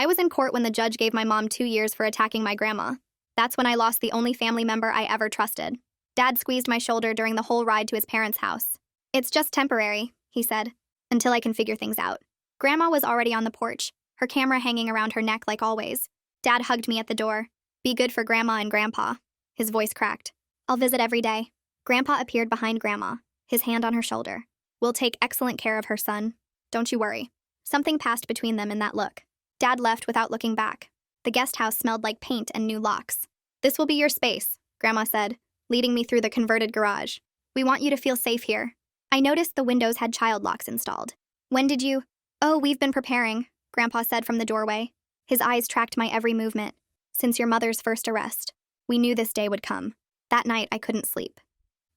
I was in court when the judge gave my mom 2 years for attacking my grandma. That's when I lost the only family member I ever trusted. Dad squeezed my shoulder during the whole ride to his parents' house. It's just temporary, he said, until I can figure things out. Grandma was already on the porch, her camera hanging around her neck like always. Dad hugged me at the door. Be good for Grandma and Grandpa. His voice cracked. I'll visit every day. Grandpa appeared behind Grandma, his hand on her shoulder. We'll take excellent care of her, son. Don't you worry. Something passed between them in that look. Dad left without looking back. The guest house smelled like paint and new locks. This will be your space, Grandma said, leading me through the converted garage. We want you to feel safe here. I noticed the windows had child locks installed. When did you? Oh, we've been preparing, Grandpa said from the doorway. His eyes tracked my every movement. Since your mother's first arrest, we knew this day would come. That night, I couldn't sleep.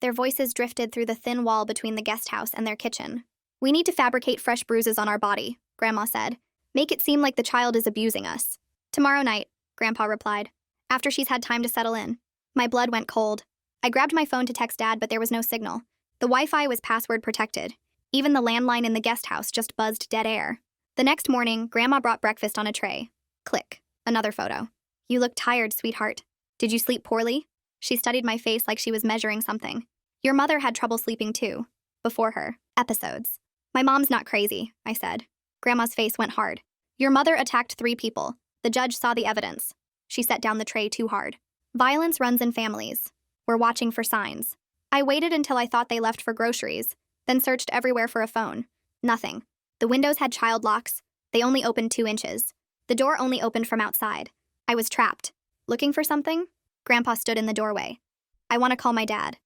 Their voices drifted through the thin wall between the guest house and their kitchen. We need to fabricate fresh bruises on our body, Grandma said. Make it seem like the child is abusing us. Tomorrow night, Grandpa replied, after she's had time to settle in. My blood went cold. I grabbed my phone to text Dad, but there was no signal. The Wi-Fi was password protected. Even the landline in the guest house just buzzed dead air. The next morning, Grandma brought breakfast on a tray. Click. Another photo. You look tired, sweetheart. Did you sleep poorly? She studied my face like she was measuring something. Your mother had trouble sleeping too. Before her. Episodes. My mom's not crazy, I said. Grandma's face went hard. Your mother attacked 3 people. The judge saw the evidence. She set down the tray too hard. Violence runs in families. We're watching for signs. I waited until I thought they left for groceries, then searched everywhere for a phone. Nothing. The windows had child locks. They only opened 2 inches. The door only opened from outside. I was trapped. Looking for something? Grandpa stood in the doorway. I want to call my dad.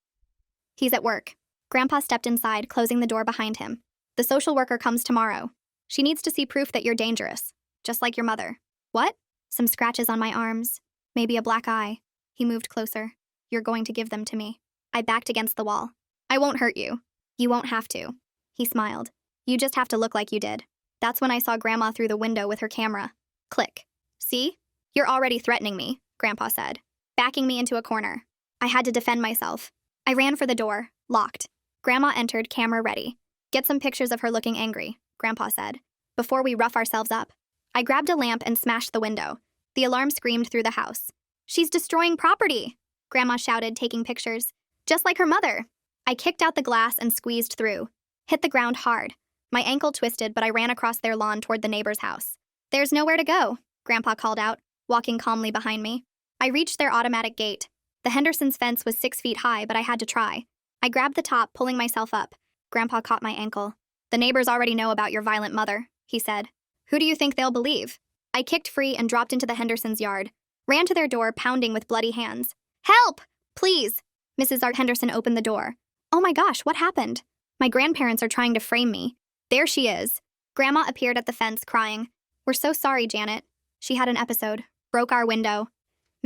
He's at work. Grandpa stepped inside, closing the door behind him. The social worker comes tomorrow. She needs to see proof that you're dangerous, just like your mother. What? Some scratches on my arms. Maybe a black eye. He moved closer. You're going to give them to me. I backed against the wall. I won't hurt you. You won't have to. He smiled. You just have to look like you did. That's when I saw Grandma through the window with her camera. Click. See? You're already threatening me, Grandpa said, backing me into a corner. I had to defend myself. I ran for the door, locked. Grandma entered, camera ready. Get some pictures of her looking angry, Grandpa said, before we rough ourselves up. I grabbed a lamp and smashed the window. The alarm screamed through the house. She's destroying property, Grandma shouted, taking pictures. Just like her mother. I kicked out the glass and squeezed through. Hit the ground hard. My ankle twisted, but I ran across their lawn toward the neighbor's house. There's nowhere to go, Grandpa called out, walking calmly behind me. I reached their automatic gate. The Hendersons' fence was 6 feet high, but I had to try. I grabbed the top, pulling myself up. Grandpa caught my ankle. The neighbors already know about your violent mother, he said. Who do you think they'll believe? I kicked free and dropped into the Hendersons' yard. Ran to their door, pounding with bloody hands. Help! Please! Mrs. Art Henderson opened the door. Oh my gosh, what happened? My grandparents are trying to frame me. There she is. Grandma appeared at the fence, crying. We're so sorry, Janet. She had an episode. Broke our window.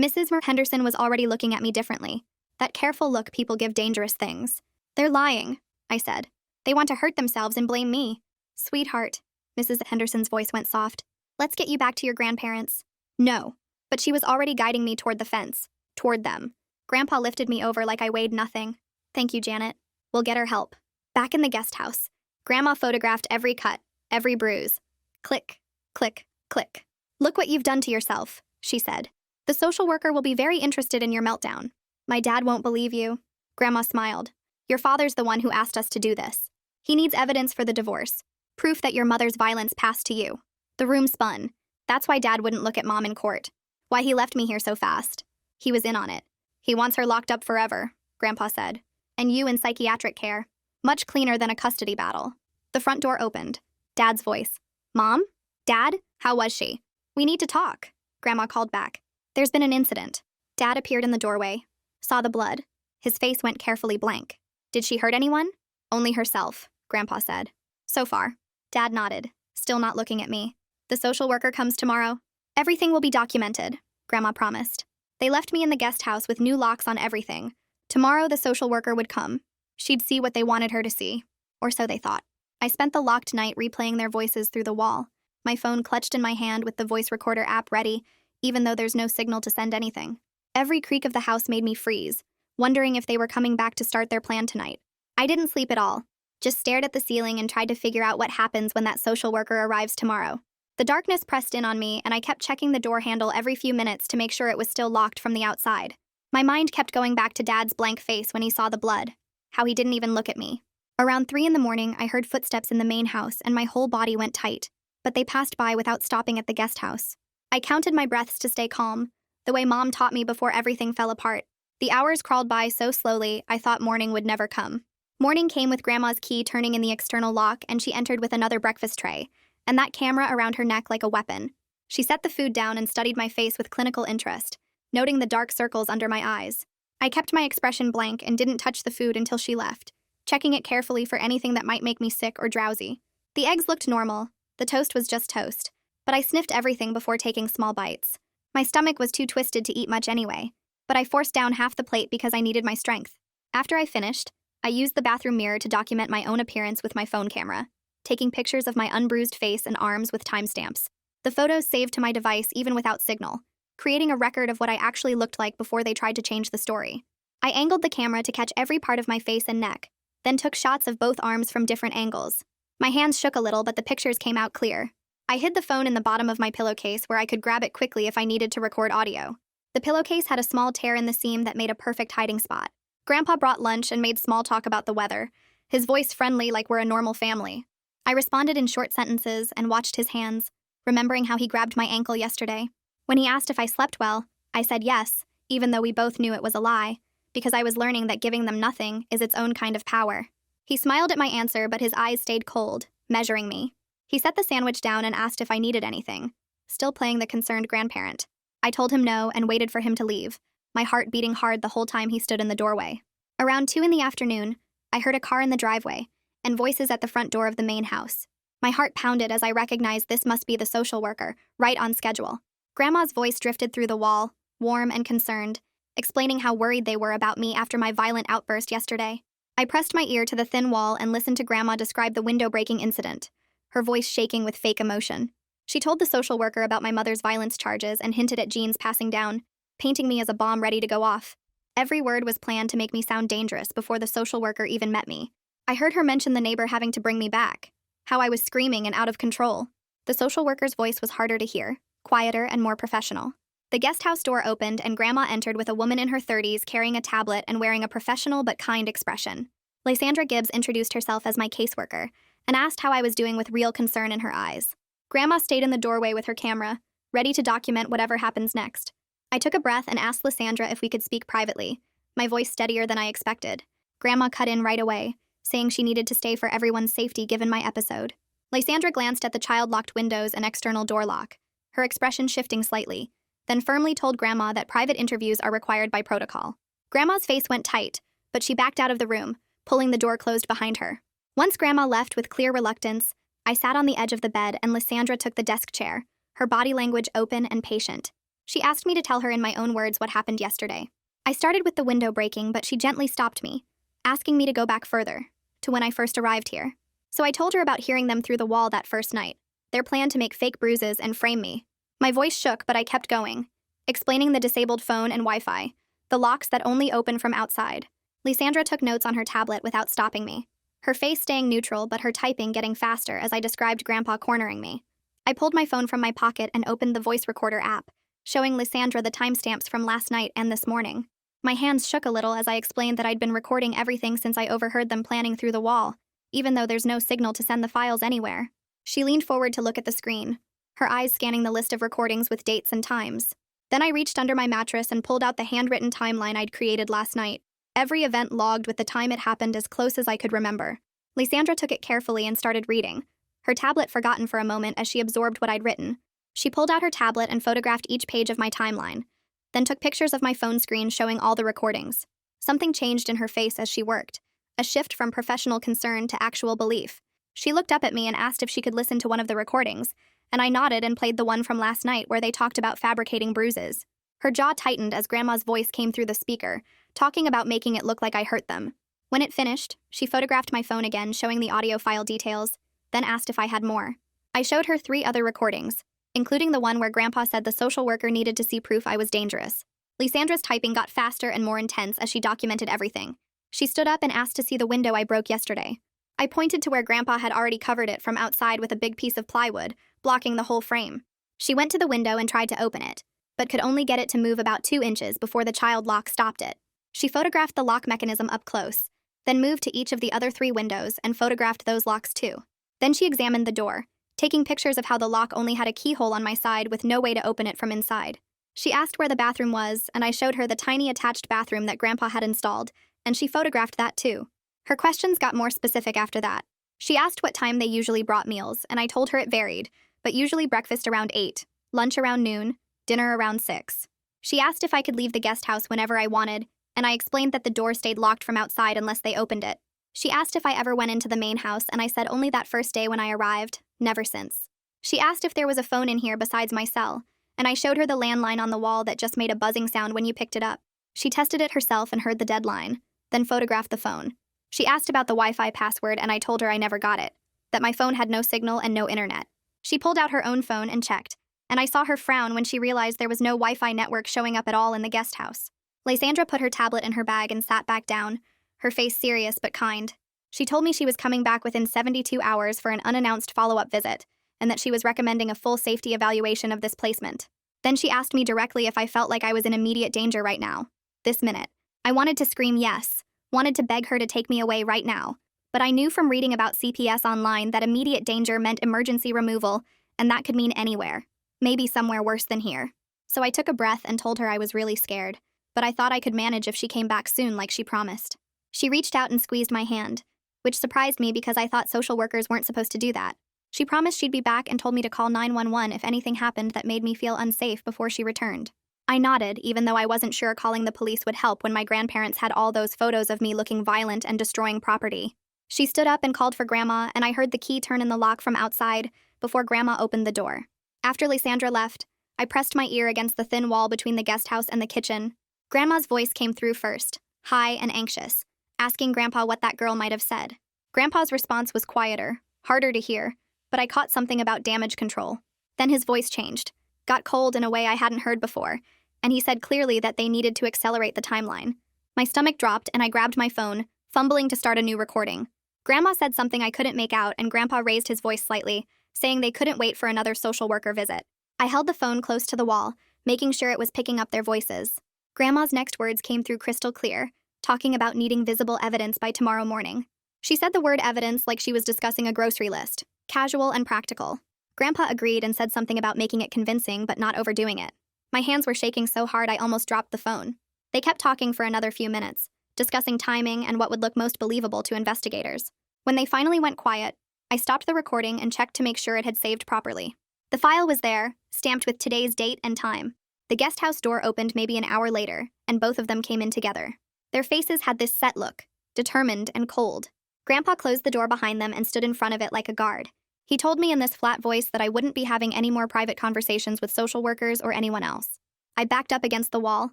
Mrs. Henderson was already looking at me differently. That careful look people give dangerous things. They're lying, I said. They want to hurt themselves and blame me. Sweetheart. Mrs. Henderson's voice went soft. Let's get you back to your grandparents. No. But she was already guiding me toward the fence. Toward them. Grandpa lifted me over like I weighed nothing. Thank you, Janet. We'll get her help. Back in the guest house. Grandma photographed every cut, every bruise. Click, click, click. Look what you've done to yourself, she said. The social worker will be very interested in your meltdown. My dad won't believe you. Grandma smiled. Your father's the one who asked us to do this. He needs evidence for the divorce. Proof that your mother's violence passed to you. The room spun. That's why Dad wouldn't look at Mom in court. Why he left me here so fast. He was in on it. He wants her locked up forever, Grandpa said. And you in psychiatric care. Much cleaner than a custody battle. The front door opened. Dad's voice. Mom? Dad? How was she? We need to talk, Grandma called back. There's been an incident. Dad appeared in the doorway. Saw the blood. His face went carefully blank. Did she hurt anyone? Only herself, Grandpa said. So far. Dad nodded, still not looking at me. The social worker comes tomorrow. Everything will be documented, Grandma promised. They left me in the guest house with new locks on everything. Tomorrow the social worker would come. She'd see what they wanted her to see. Or so they thought. I spent the locked night replaying their voices through the wall. My phone clutched in my hand with the voice recorder app ready, even though there's no signal to send anything. Every creak of the house made me freeze, wondering if they were coming back to start their plan tonight. I didn't sleep at all. Just stared at the ceiling and tried to figure out what happens when that social worker arrives tomorrow. The darkness pressed in on me, and I kept checking the door handle every few minutes to make sure it was still locked from the outside. My mind kept going back to Dad's blank face when he saw the blood, how he didn't even look at me. Around 3 in the morning, I heard footsteps in the main house and my whole body went tight, but they passed by without stopping at the guest house. I counted my breaths to stay calm, the way Mom taught me before everything fell apart. The hours crawled by so slowly, I thought morning would never come. Morning came with Grandma's key turning in the external lock, and she entered with another breakfast tray, and that camera around her neck like a weapon. She set the food down and studied my face with clinical interest, noting the dark circles under my eyes. I kept my expression blank and didn't touch the food until she left, checking it carefully for anything that might make me sick or drowsy. The eggs looked normal, the toast was just toast, but I sniffed everything before taking small bites. My stomach was too twisted to eat much anyway, but I forced down half the plate because I needed my strength. After I finished, I used the bathroom mirror to document my own appearance with my phone camera, taking pictures of my unbruised face and arms with timestamps. The photos saved to my device even without signal, creating a record of what I actually looked like before they tried to change the story. I angled the camera to catch every part of my face and neck, then took shots of both arms from different angles. My hands shook a little, but the pictures came out clear. I hid the phone in the bottom of my pillowcase where I could grab it quickly if I needed to record audio. The pillowcase had a small tear in the seam that made a perfect hiding spot. Grandpa brought lunch and made small talk about the weather, his voice friendly like we're a normal family. I responded in short sentences and watched his hands, remembering how he grabbed my ankle yesterday. When he asked if I slept well, I said yes, even though we both knew it was a lie, because I was learning that giving them nothing is its own kind of power. He smiled at my answer, but his eyes stayed cold, measuring me. He set the sandwich down and asked if I needed anything, still playing the concerned grandparent. I told him no and waited for him to leave, my heart beating hard the whole time he stood in the doorway. Around 2 in the afternoon, I heard a car in the driveway and voices at the front door of the main house. My heart pounded as I recognized this must be the social worker, right on schedule. Grandma's voice drifted through the wall, warm and concerned, explaining how worried they were about me after my violent outburst yesterday. I pressed my ear to the thin wall and listened to Grandma describe the window-breaking incident, her voice shaking with fake emotion. She told the social worker about my mother's violence charges and hinted at Jean's passing down, painting me as a bomb ready to go off. Every word was planned to make me sound dangerous before the social worker even met me. I heard her mention the neighbor having to bring me back, how I was screaming and out of control. The social worker's voice was harder to hear, quieter and more professional. The guest house door opened and Grandma entered with a woman in her 30s carrying a tablet and wearing a professional but kind expression. Lysandra Gibbs introduced herself as my caseworker and asked how I was doing with real concern in her eyes. Grandma stayed in the doorway with her camera, ready to document whatever happens next. I took a breath and asked Lysandra if we could speak privately, my voice steadier than I expected. Grandma cut in right away, saying she needed to stay for everyone's safety given my episode. Lysandra glanced at the child-locked windows and external door lock, her expression shifting slightly, then firmly told Grandma that private interviews are required by protocol. Grandma's face went tight, but she backed out of the room, pulling the door closed behind her. Once Grandma left with clear reluctance, I sat on the edge of the bed and Lysandra took the desk chair, her body language open and patient. She asked me to tell her in my own words what happened yesterday. I started with the window breaking, but she gently stopped me, asking me to go back further, to when I first arrived here. So I told her about hearing them through the wall that first night, their plan to make fake bruises and frame me. My voice shook, but I kept going, explaining the disabled phone and Wi-Fi, the locks that only open from outside. Lysandra took notes on her tablet without stopping me, her face staying neutral but her typing getting faster as I described Grandpa cornering me. I pulled my phone from my pocket and opened the voice recorder app, showing Lysandra the timestamps from last night and this morning. My hands shook a little as I explained that I'd been recording everything since I overheard them planning through the wall, even though there's no signal to send the files anywhere. She leaned forward to look at the screen, her eyes scanning the list of recordings with dates and times. Then I reached under my mattress and pulled out the handwritten timeline I'd created last night, every event logged with the time it happened as close as I could remember. Lysandra took it carefully and started reading, her tablet forgotten for a moment as she absorbed what I'd written. She pulled out her tablet and photographed each page of my timeline, then took pictures of my phone screen showing all the recordings. Something changed in her face as she worked, a shift from professional concern to actual belief. She looked up at me and asked if she could listen to one of the recordings, and I nodded and played the one from last night where they talked about fabricating bruises. Her jaw tightened as Grandma's voice came through the speaker, talking about making it look like I hurt them. When it finished, she photographed my phone again, showing the audio file details, then asked if I had more. I showed her 3 other recordings, including the one where Grandpa said the social worker needed to see proof I was dangerous. Lysandra's typing got faster and more intense as she documented everything. She stood up and asked to see the window I broke yesterday. I pointed to where Grandpa had already covered it from outside with a big piece of plywood, blocking the whole frame. She went to the window and tried to open it, but could only get it to move about 2 inches before the child lock stopped it. She photographed the lock mechanism up close, then moved to each of the other 3 windows and photographed those locks too. Then she examined the door, taking pictures of how the lock only had a keyhole on my side with no way to open it from inside. She asked where the bathroom was, and I showed her the tiny attached bathroom that Grandpa had installed, and she photographed that too. Her questions got more specific after that. She asked what time they usually brought meals, and I told her it varied, but usually breakfast around 8, lunch around noon, dinner around 6. She asked if I could leave the guest house whenever I wanted, and I explained that the door stayed locked from outside unless they opened it. She asked if I ever went into the main house, and I said only that first day when I arrived, never since. She asked if there was a phone in here besides my cell, and I showed her the landline on the wall that just made a buzzing sound when you picked it up. She tested it herself and heard the dead line, then photographed the phone. She asked about the Wi-Fi password, and I told her I never got it, that my phone had no signal and no internet. She pulled out her own phone and checked, and I saw her frown when she realized there was no Wi-Fi network showing up at all in the guest house. Lysandra put her tablet in her bag and sat back down, her face serious but kind. She told me she was coming back within 72 hours for an unannounced follow-up visit, and that she was recommending a full safety evaluation of this placement. Then she asked me directly if I felt like I was in immediate danger right now, this minute. I wanted to scream yes, wanted to beg her to take me away right now, but I knew from reading about CPS online that immediate danger meant emergency removal, and that could mean anywhere, maybe somewhere worse than here. So I took a breath and told her I was really scared, but I thought I could manage if she came back soon like she promised. She reached out and squeezed my hand, which surprised me because I thought social workers weren't supposed to do that. She promised she'd be back and told me to call 911 if anything happened that made me feel unsafe before she returned. I nodded, even though I wasn't sure calling the police would help when my grandparents had all those photos of me looking violent and destroying property. She stood up and called for Grandma, and I heard the key turn in the lock from outside before Grandma opened the door. After Lysandra left, I pressed my ear against the thin wall between the guest house and the kitchen. Grandma's voice came through first, high and anxious, asking Grandpa what that girl might have said. Grandpa's response was quieter, harder to hear, but I caught something about damage control. Then his voice changed, got cold in a way I hadn't heard before, and he said clearly that they needed to accelerate the timeline. My stomach dropped and I grabbed my phone, fumbling to start a new recording. Grandma said something I couldn't make out, and Grandpa raised his voice slightly, saying they couldn't wait for another social worker visit. I held the phone close to the wall, making sure it was picking up their voices. Grandma's next words came through crystal clear, talking about needing visible evidence by tomorrow morning. She said the word evidence like she was discussing a grocery list, casual and practical. Grandpa agreed and said something about making it convincing but not overdoing it. My hands were shaking so hard I almost dropped the phone. They kept talking for another few minutes, discussing timing and what would look most believable to investigators. When they finally went quiet, I stopped the recording and checked to make sure it had saved properly. The file was there, stamped with today's date and time. The guest house door opened maybe an hour later, and both of them came in together. Their faces had this set look, determined and cold. Grandpa closed the door behind them and stood in front of it like a guard. He told me in this flat voice that I wouldn't be having any more private conversations with social workers or anyone else. I backed up against the wall,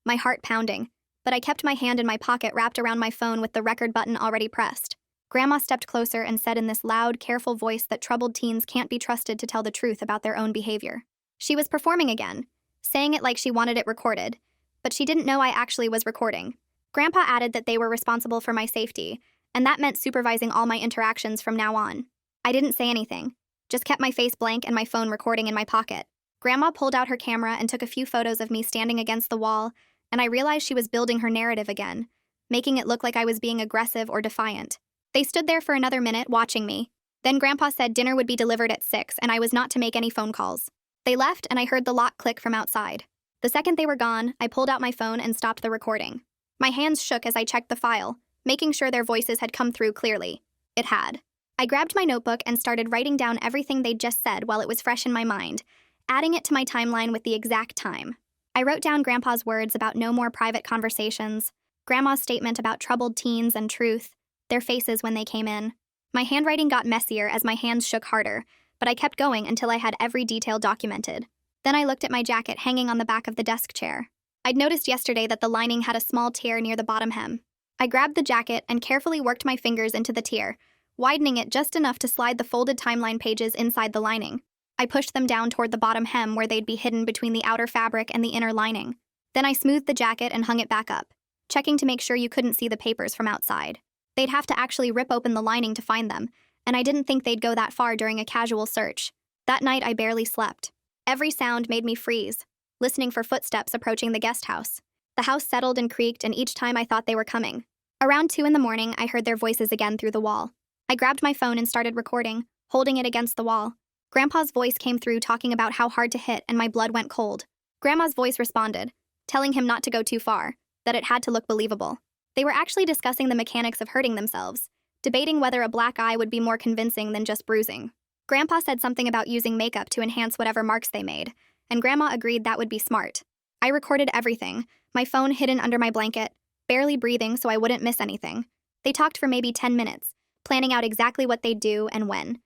my heart pounding, but I kept my hand in my pocket wrapped around my phone with the record button already pressed. Grandma stepped closer and said in this loud, careful voice that troubled teens can't be trusted to tell the truth about their own behavior. She was performing again, saying it like she wanted it recorded, but she didn't know I actually was recording. Grandpa added that they were responsible for my safety, and that meant supervising all my interactions from now on. I didn't say anything, just kept my face blank and my phone recording in my pocket. Grandma pulled out her camera and took a few photos of me standing against the wall, and I realized she was building her narrative again, making it look like I was being aggressive or defiant. They stood there for another minute watching me. Then Grandpa said dinner would be delivered at 6 and I was not to make any phone calls. They left and I heard the lock click from outside. The second they were gone, I pulled out my phone and stopped the recording. My hands shook as I checked the file, making sure their voices had come through clearly. It had. I grabbed my notebook and started writing down everything they'd just said while it was fresh in my mind, adding it to my timeline with the exact time. I wrote down Grandpa's words about no more private conversations, Grandma's statement about troubled teens and truth, their faces when they came in. My handwriting got messier as my hands shook harder, but I kept going until I had every detail documented. Then I looked at my jacket hanging on the back of the desk chair. I'd noticed yesterday that the lining had a small tear near the bottom hem. I grabbed the jacket and carefully worked my fingers into the tear, widening it just enough to slide the folded timeline pages inside the lining. I pushed them down toward the bottom hem where they'd be hidden between the outer fabric and the inner lining. Then I smoothed the jacket and hung it back up, checking to make sure you couldn't see the papers from outside. They'd have to actually rip open the lining to find them, and I didn't think they'd go that far during a casual search. That night, I barely slept. Every sound made me freeze, listening for footsteps approaching the guest house. The house settled and creaked, and each time I thought they were coming. Around 2 in the morning, I heard their voices again through the wall. I grabbed my phone and started recording, holding it against the wall. Grandpa's voice came through talking about how hard to hit, and my blood went cold. Grandma's voice responded, telling him not to go too far, that it had to look believable. They were actually discussing the mechanics of hurting themselves, debating whether a black eye would be more convincing than just bruising. Grandpa said something about using makeup to enhance whatever marks they made, and Grandma agreed that would be smart. I recorded everything, my phone hidden under my blanket, barely breathing so I wouldn't miss anything. They talked for maybe 10 minutes, planning out exactly what they'd do and when.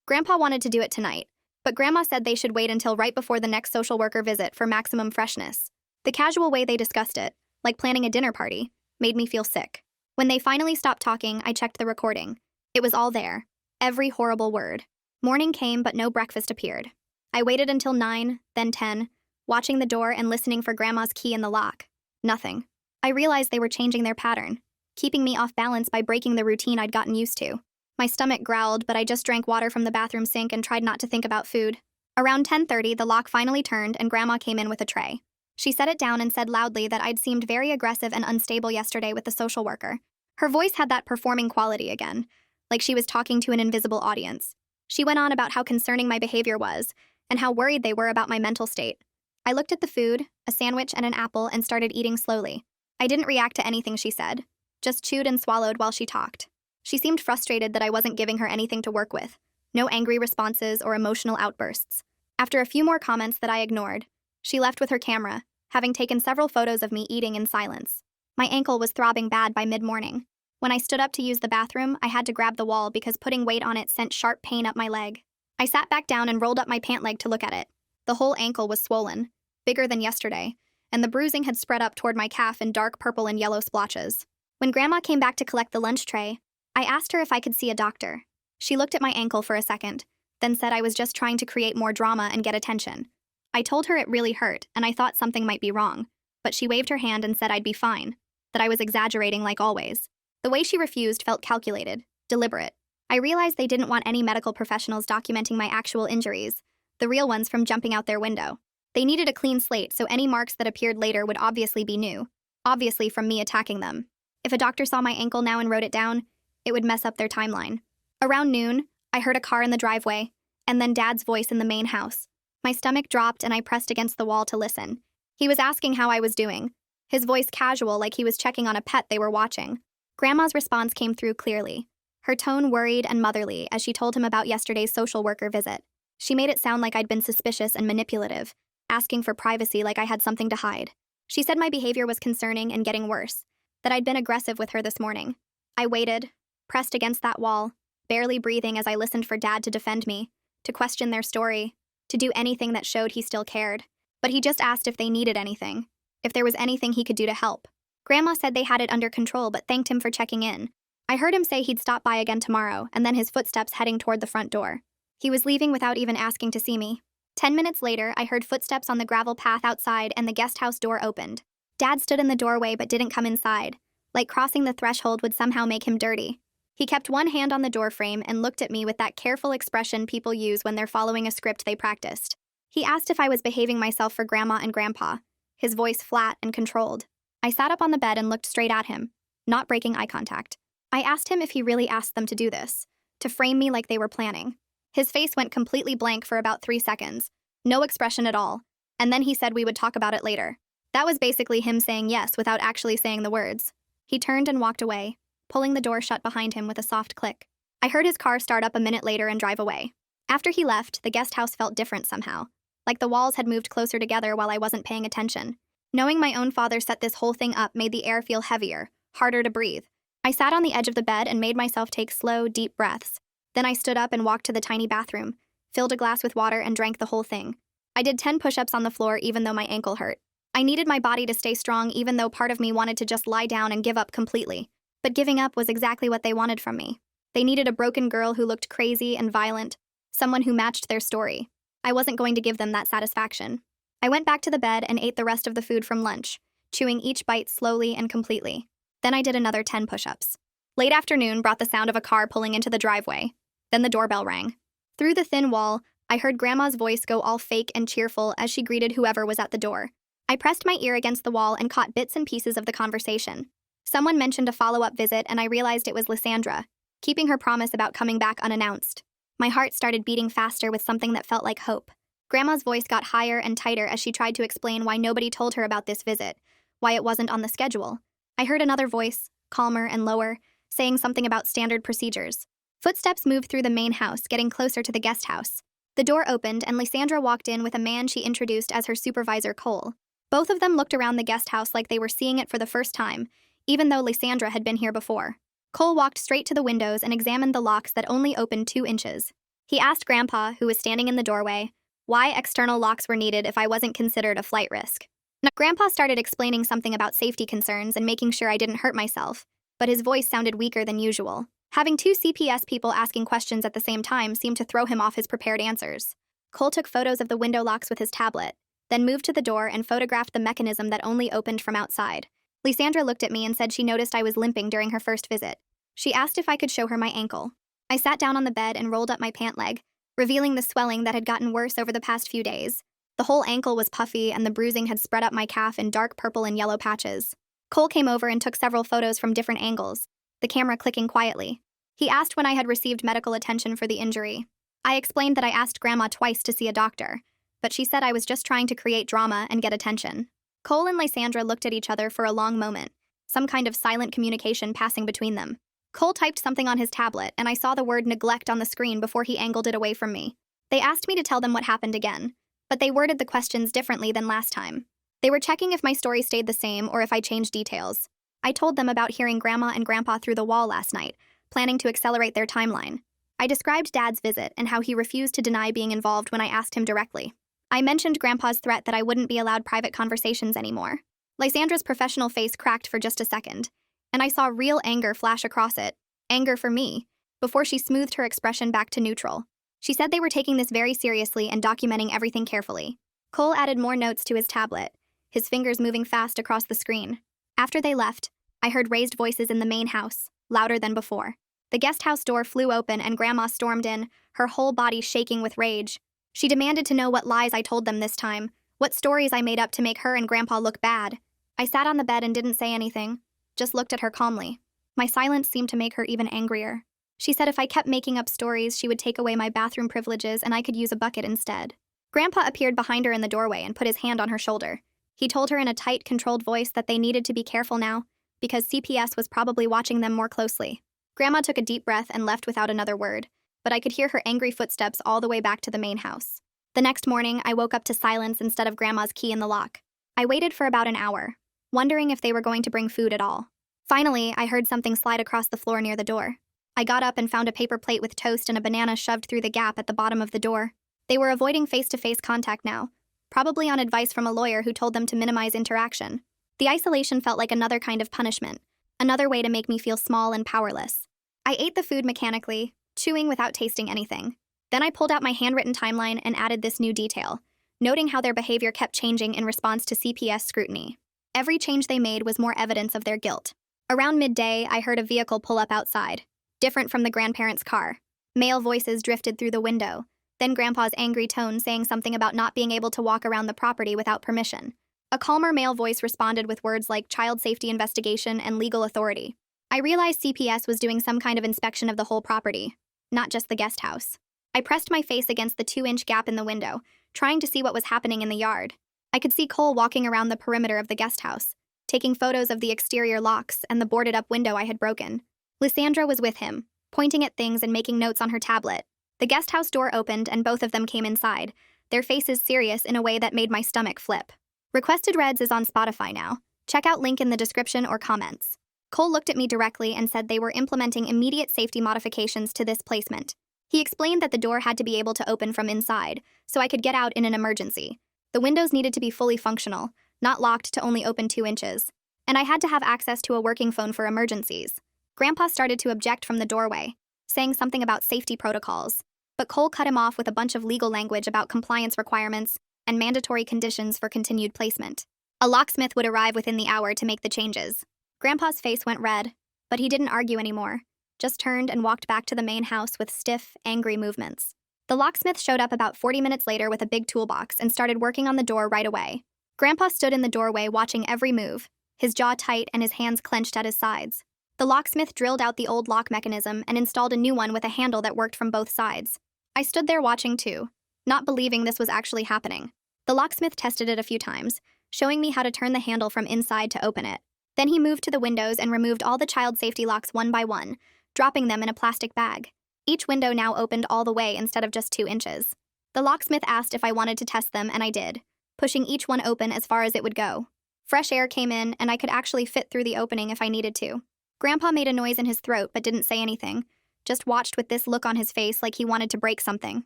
Grandpa wanted to do it tonight, but Grandma said they should wait until right before the next social worker visit for maximum freshness. The casual way they discussed it, like planning a dinner party, made me feel sick. When they finally stopped talking, I checked the recording. It was all there. Every horrible word. Morning came, but no breakfast appeared. I waited until 9, then 10, watching the door and listening for Grandma's key in the lock. Nothing. I realized they were changing their pattern, keeping me off balance by breaking the routine I'd gotten used to. My stomach growled, but I just drank water from the bathroom sink and tried not to think about food. Around 10:30, the lock finally turned and Grandma came in with a tray. She set it down and said loudly that I'd seemed very aggressive and unstable yesterday with the social worker. Her voice had that performing quality again, like she was talking to an invisible audience. She went on about how concerning my behavior was, and how worried they were about my mental state. I looked at the food, a sandwich and an apple, and started eating slowly. I didn't react to anything she said, just chewed and swallowed while she talked. She seemed frustrated that I wasn't giving her anything to work with. No angry responses or emotional outbursts. After a few more comments that I ignored, she left with her camera, having taken several photos of me eating in silence. My ankle was throbbing bad by mid-morning. When I stood up to use the bathroom, I had to grab the wall because putting weight on it sent sharp pain up my leg. I sat back down and rolled up my pant leg to look at it. The whole ankle was swollen, bigger than yesterday, and the bruising had spread up toward my calf in dark purple and yellow splotches. When Grandma came back to collect the lunch tray, I asked her if I could see a doctor. She looked at my ankle for a second, then said I was just trying to create more drama and get attention. I told her it really hurt, and I thought something might be wrong, but she waved her hand and said I'd be fine, that I was exaggerating like always. The way she refused felt calculated, deliberate. I realized they didn't want any medical professionals documenting my actual injuries, the real ones from jumping out their window. They needed a clean slate, so any marks that appeared later would obviously be new, obviously from me attacking them. If a doctor saw my ankle now and wrote it down, it would mess up their timeline. Around noon, I heard a car in the driveway, and then Dad's voice in the main house. My stomach dropped and I pressed against the wall to listen. He was asking how I was doing, his voice casual like he was checking on a pet they were watching. Grandma's response came through clearly, her tone worried and motherly as she told him about yesterday's social worker visit. She made it sound like I'd been suspicious and manipulative, asking for privacy like I had something to hide. She said my behavior was concerning and getting worse, that I'd been aggressive with her this morning. I waited, pressed against that wall, barely breathing as I listened for Dad to defend me, to question their story, to do anything that showed he still cared. But he just asked if they needed anything, if there was anything he could do to help. Grandma said they had it under control but thanked him for checking in. I heard him say he'd stop by again tomorrow, and then his footsteps heading toward the front door. He was leaving without even asking to see me. 10 minutes later, I heard footsteps on the gravel path outside and the guest house door opened. Dad stood in the doorway but didn't come inside, like crossing the threshold would somehow make him dirty. He kept one hand on the doorframe and looked at me with that careful expression people use when they're following a script they practiced. He asked if I was behaving myself for Grandma and Grandpa, his voice flat and controlled. I sat up on the bed and looked straight at him, not breaking eye contact. I asked him if he really asked them to do this, to frame me like they were planning. His face went completely blank for about 3 seconds, no expression at all, and then he said we would talk about it later. That was basically him saying yes without actually saying the words. He turned and walked away, pulling the door shut behind him with a soft click. I heard his car start up a minute later and drive away. After he left, the guest house felt different somehow, like the walls had moved closer together while I wasn't paying attention. Knowing my own father set this whole thing up made the air feel heavier, harder to breathe. I sat on the edge of the bed and made myself take slow, deep breaths. Then I stood up and walked to the tiny bathroom, filled a glass with water, and drank the whole thing. I did 10 push-ups on the floor even though my ankle hurt. I needed my body to stay strong even though part of me wanted to just lie down and give up completely. But giving up was exactly what they wanted from me. They needed a broken girl who looked crazy and violent, someone who matched their story. I wasn't going to give them that satisfaction. I went back to the bed and ate the rest of the food from lunch, chewing each bite slowly and completely. Then I did another 10 push-ups. Late afternoon brought the sound of a car pulling into the driveway. Then the doorbell rang. Through the thin wall, I heard Grandma's voice go all fake and cheerful as she greeted whoever was at the door. I pressed my ear against the wall and caught bits and pieces of the conversation. Someone mentioned a follow-up visit, and I realized it was Lysandra, keeping her promise about coming back unannounced. My heart started beating faster with something that felt like hope. Grandma's voice got higher and tighter as she tried to explain why nobody told her about this visit, why it wasn't on the schedule. I heard another voice, calmer and lower, saying something about standard procedures. Footsteps moved through the main house, getting closer to the guest house. The door opened, and Lysandra walked in with a man she introduced as her supervisor, Cole. Both of them looked around the guest house like they were seeing it for the first time, even though Lysandra had been here before. Cole walked straight to the windows and examined the locks that only opened 2 inches. He asked Grandpa, who was standing in the doorway, why external locks were needed if I wasn't considered a flight risk. Now, Grandpa started explaining something about safety concerns and making sure I didn't hurt myself, but his voice sounded weaker than usual. Having 2 CPS people asking questions at the same time seemed to throw him off his prepared answers. Cole took photos of the window locks with his tablet, then moved to the door and photographed the mechanism that only opened from outside. Lysandra looked at me and said she noticed I was limping during her first visit. She asked if I could show her my ankle. I sat down on the bed and rolled up my pant leg, revealing the swelling that had gotten worse over the past few days. The whole ankle was puffy, and the bruising had spread up my calf in dark purple and yellow patches. Cole came over and took several photos from different angles, the camera clicking quietly. He asked when I had received medical attention for the injury. I explained that I asked Grandma twice to see a doctor, but she said I was just trying to create drama and get attention. Cole and Lysandra looked at each other for a long moment, some kind of silent communication passing between them. Cole typed something on his tablet, and I saw the word neglect on the screen before he angled it away from me. They asked me to tell them what happened again, but they worded the questions differently than last time. They were checking if my story stayed the same or if I changed details. I told them about hearing Grandma and Grandpa through the wall last night, planning to accelerate their timeline. I described Dad's visit and how he refused to deny being involved when I asked him directly. I mentioned Grandpa's threat that I wouldn't be allowed private conversations anymore. Lysandra's professional face cracked for just a second, and I saw real anger flash across it, anger for me, before she smoothed her expression back to neutral. She said they were taking this very seriously and documenting everything carefully. Cole added more notes to his tablet, his fingers moving fast across the screen. After they left, I heard raised voices in the main house, louder than before. The guest house door flew open and Grandma stormed in, her whole body shaking with rage. She demanded to know what lies I told them this time, what stories I made up to make her and Grandpa look bad. I sat on the bed and didn't say anything, just looked at her calmly. My silence seemed to make her even angrier. She said if I kept making up stories, she would take away my bathroom privileges and I could use a bucket instead. Grandpa appeared behind her in the doorway and put his hand on her shoulder. He told her in a tight, controlled voice that they needed to be careful now, because CPS was probably watching them more closely. Grandma took a deep breath and left without another word, but I could hear her angry footsteps all the way back to the main house. The next morning, I woke up to silence instead of Grandma's key in the lock. I waited for about an hour, wondering if they were going to bring food at all. Finally, I heard something slide across the floor near the door. I got up and found a paper plate with toast and a banana shoved through the gap at the bottom of the door. They were avoiding face-to-face contact now, probably on advice from a lawyer who told them to minimize interaction. The isolation felt like another kind of punishment, another way to make me feel small and powerless. I ate the food mechanically, chewing without tasting anything. Then I pulled out my handwritten timeline and added this new detail, noting how their behavior kept changing in response to CPS scrutiny. Every change they made was more evidence of their guilt. Around midday, I heard a vehicle pull up outside, different from the grandparents' car. Male voices drifted through the window, then Grandpa's angry tone saying something about not being able to walk around the property without permission. A calmer male voice responded with words like child safety investigation and legal authority. I realized CPS was doing some kind of inspection of the whole property, not just the guest house. I pressed my face against the 2-inch gap in the window, trying to see what was happening in the yard. I could see Cole walking around the perimeter of the guest house, taking photos of the exterior locks and the boarded-up window I had broken. Lysandra was with him, pointing at things and making notes on her tablet. The guest house door opened and both of them came inside, their faces serious in a way that made my stomach flip. Requested Reds is on Spotify now. Check out link in the description or comments. Cole looked at me directly and said they were implementing immediate safety modifications to this placement. He explained that the door had to be able to open from inside, so I could get out in an emergency. The windows needed to be fully functional, not locked to only open 2 inches. And I had to have access to a working phone for emergencies. Grandpa started to object from the doorway, saying something about safety protocols. But Cole cut him off with a bunch of legal language about compliance requirements and mandatory conditions for continued placement. A locksmith would arrive within the hour to make the changes. Grandpa's face went red, but he didn't argue anymore, just turned and walked back to the main house with stiff, angry movements. The locksmith showed up about 40 minutes later with a big toolbox and started working on the door right away. Grandpa stood in the doorway watching every move, his jaw tight and his hands clenched at his sides. The locksmith drilled out the old lock mechanism and installed a new one with a handle that worked from both sides. I stood there watching too, not believing this was actually happening. The locksmith tested it a few times, showing me how to turn the handle from inside to open it. Then he moved to the windows and removed all the child safety locks one by one, dropping them in a plastic bag. Each window now opened all the way instead of just 2 inches. The locksmith asked if I wanted to test them, and I did, pushing each one open as far as it would go. Fresh air came in, and I could actually fit through the opening if I needed to. Grandpa made a noise in his throat but didn't say anything, just watched with this look on his face like he wanted to break something.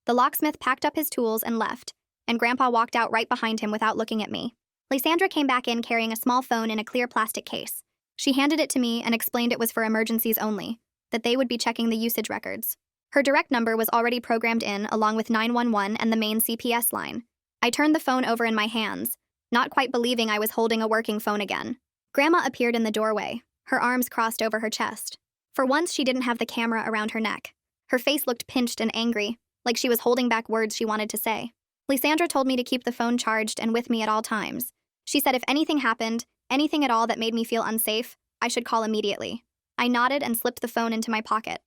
The locksmith packed up his tools and left, and Grandpa walked out right behind him without looking at me. Lysandra came back in carrying a small phone in a clear plastic case. She handed it to me and explained it was for emergencies only, that they would be checking the usage records. Her direct number was already programmed in along with 911 and the main CPS line. I turned the phone over in my hands, not quite believing I was holding a working phone again. Grandma appeared in the doorway, her arms crossed over her chest. For once, she didn't have the camera around her neck. Her face looked pinched and angry, like she was holding back words she wanted to say. Lysandra told me to keep the phone charged and with me at all times. She said if anything happened, anything at all that made me feel unsafe, I should call immediately. I nodded and slipped the phone into my pocket.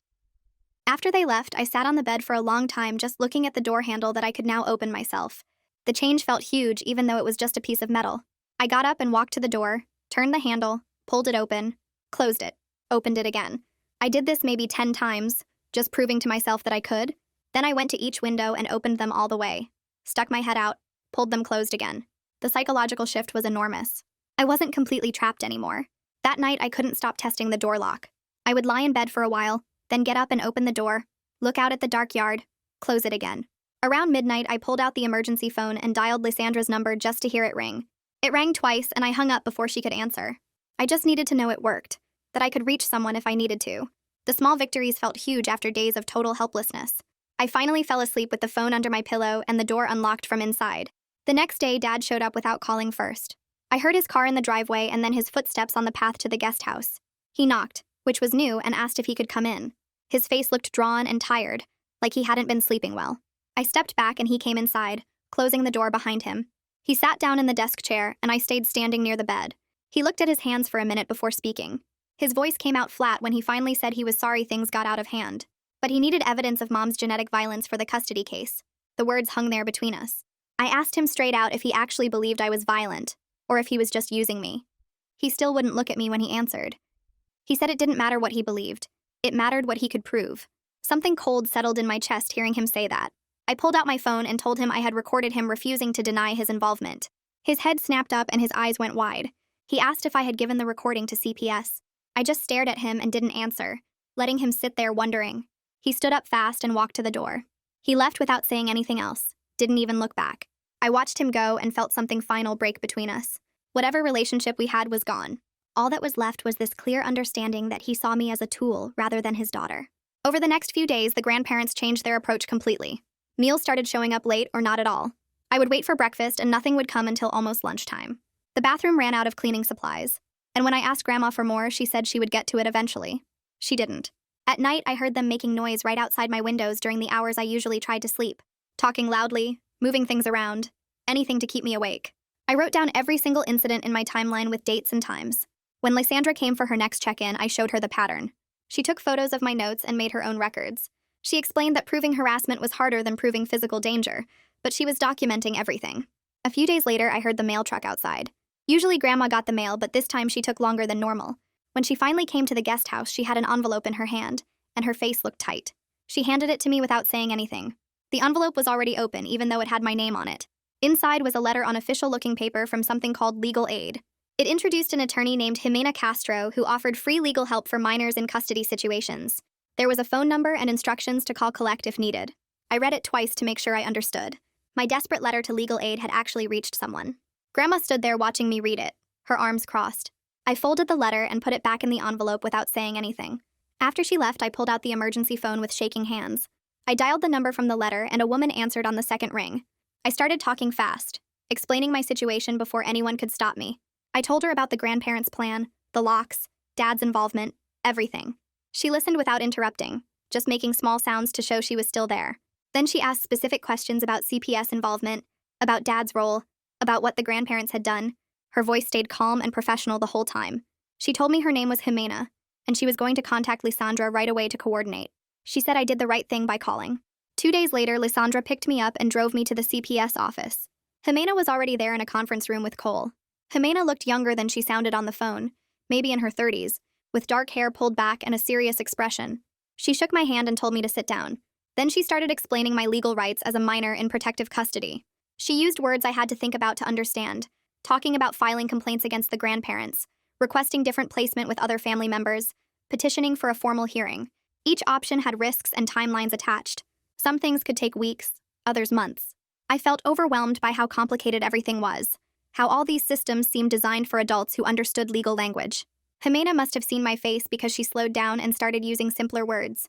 After they left, I sat on the bed for a long time just looking at the door handle that I could now open myself. The change felt huge even though it was just a piece of metal. I got up and walked to the door, turned the handle, pulled it open, closed it, opened it again. I did this maybe 10 times, just proving to myself that I could. Then I went to each window and opened them all the way, stuck my head out, pulled them closed again. The psychological shift was enormous. I wasn't completely trapped anymore. That night, I couldn't stop testing the door lock. I would lie in bed for a while, then get up and open the door, look out at the dark yard, close it again. Around midnight, I pulled out the emergency phone and dialed Lysandra's number just to hear it ring. It rang twice, and I hung up before she could answer. I just needed to know it worked, that I could reach someone if I needed to. The small victories felt huge after days of total helplessness. I finally fell asleep with the phone under my pillow and the door unlocked from inside. The next day, Dad showed up without calling first. I heard his car in the driveway and then his footsteps on the path to the guest house. He knocked, which was new, and asked if he could come in. His face looked drawn and tired, like he hadn't been sleeping well. I stepped back and he came inside, closing the door behind him. He sat down in the desk chair and I stayed standing near the bed. He looked at his hands for a minute before speaking. His voice came out flat when he finally said he was sorry things got out of hand. But he needed evidence of Mom's genetic violence for the custody case. The words hung there between us. I asked him straight out if he actually believed I was violent, or if he was just using me. He still wouldn't look at me when he answered. He said it didn't matter what he believed. It mattered what he could prove. Something cold settled in my chest hearing him say that. I pulled out my phone and told him I had recorded him refusing to deny his involvement. His head snapped up and his eyes went wide. He asked if I had given the recording to CPS. I just stared at him and didn't answer, letting him sit there wondering. He stood up fast and walked to the door. He left without saying anything else, didn't even look back. I watched him go and felt something final break between us. Whatever relationship we had was gone. All that was left was this clear understanding that he saw me as a tool rather than his daughter. Over the next few days, the grandparents changed their approach completely. Meals started showing up late or not at all. I would wait for breakfast and nothing would come until almost lunchtime. The bathroom ran out of cleaning supplies, and when I asked Grandma for more, she said she would get to it eventually. She didn't. At night, I heard them making noise right outside my windows during the hours I usually tried to sleep, talking loudly, moving things around, anything to keep me awake. I wrote down every single incident in my timeline with dates and times. When Lysandra came for her next check-in, I showed her the pattern. She took photos of my notes and made her own records. She explained that proving harassment was harder than proving physical danger, but she was documenting everything. A few days later, I heard the mail truck outside. Usually Grandma got the mail, but this time she took longer than normal. When she finally came to the guest house, she had an envelope in her hand, and her face looked tight. She handed it to me without saying anything. The envelope was already open, even though it had my name on it. Inside was a letter on official-looking paper from something called Legal Aid. It introduced an attorney named Jimena Castro who offered free legal help for minors in custody situations. There was a phone number and instructions to call collect if needed. I read it twice to make sure I understood. My desperate letter to legal aid had actually reached someone. Grandma stood there watching me read it, her arms crossed. I folded the letter and put it back in the envelope without saying anything. After she left, I pulled out the emergency phone with shaking hands. I dialed the number from the letter and a woman answered on the second ring. I started talking fast, explaining my situation before anyone could stop me. I told her about the grandparents' plan, the locks, Dad's involvement, everything. She listened without interrupting, just making small sounds to show she was still there. Then she asked specific questions about CPS involvement, about Dad's role, about what the grandparents had done. Her voice stayed calm and professional the whole time. She told me her name was Jimena, and she was going to contact Lysandra right away to coordinate. She said I did the right thing by calling. 2 days later, Lysandra picked me up and drove me to the CPS office. Jimena was already there in a conference room with Cole. Jimena looked younger than she sounded on the phone, maybe in her 30s, with dark hair pulled back and a serious expression. She shook my hand and told me to sit down. Then she started explaining my legal rights as a minor in protective custody. She used words I had to think about to understand, talking about filing complaints against the grandparents, requesting different placement with other family members, petitioning for a formal hearing. Each option had risks and timelines attached. Some things could take weeks, others months. I felt overwhelmed by how complicated everything was, how all these systems seemed designed for adults who understood legal language. Jimena must have seen my face because she slowed down and started using simpler words.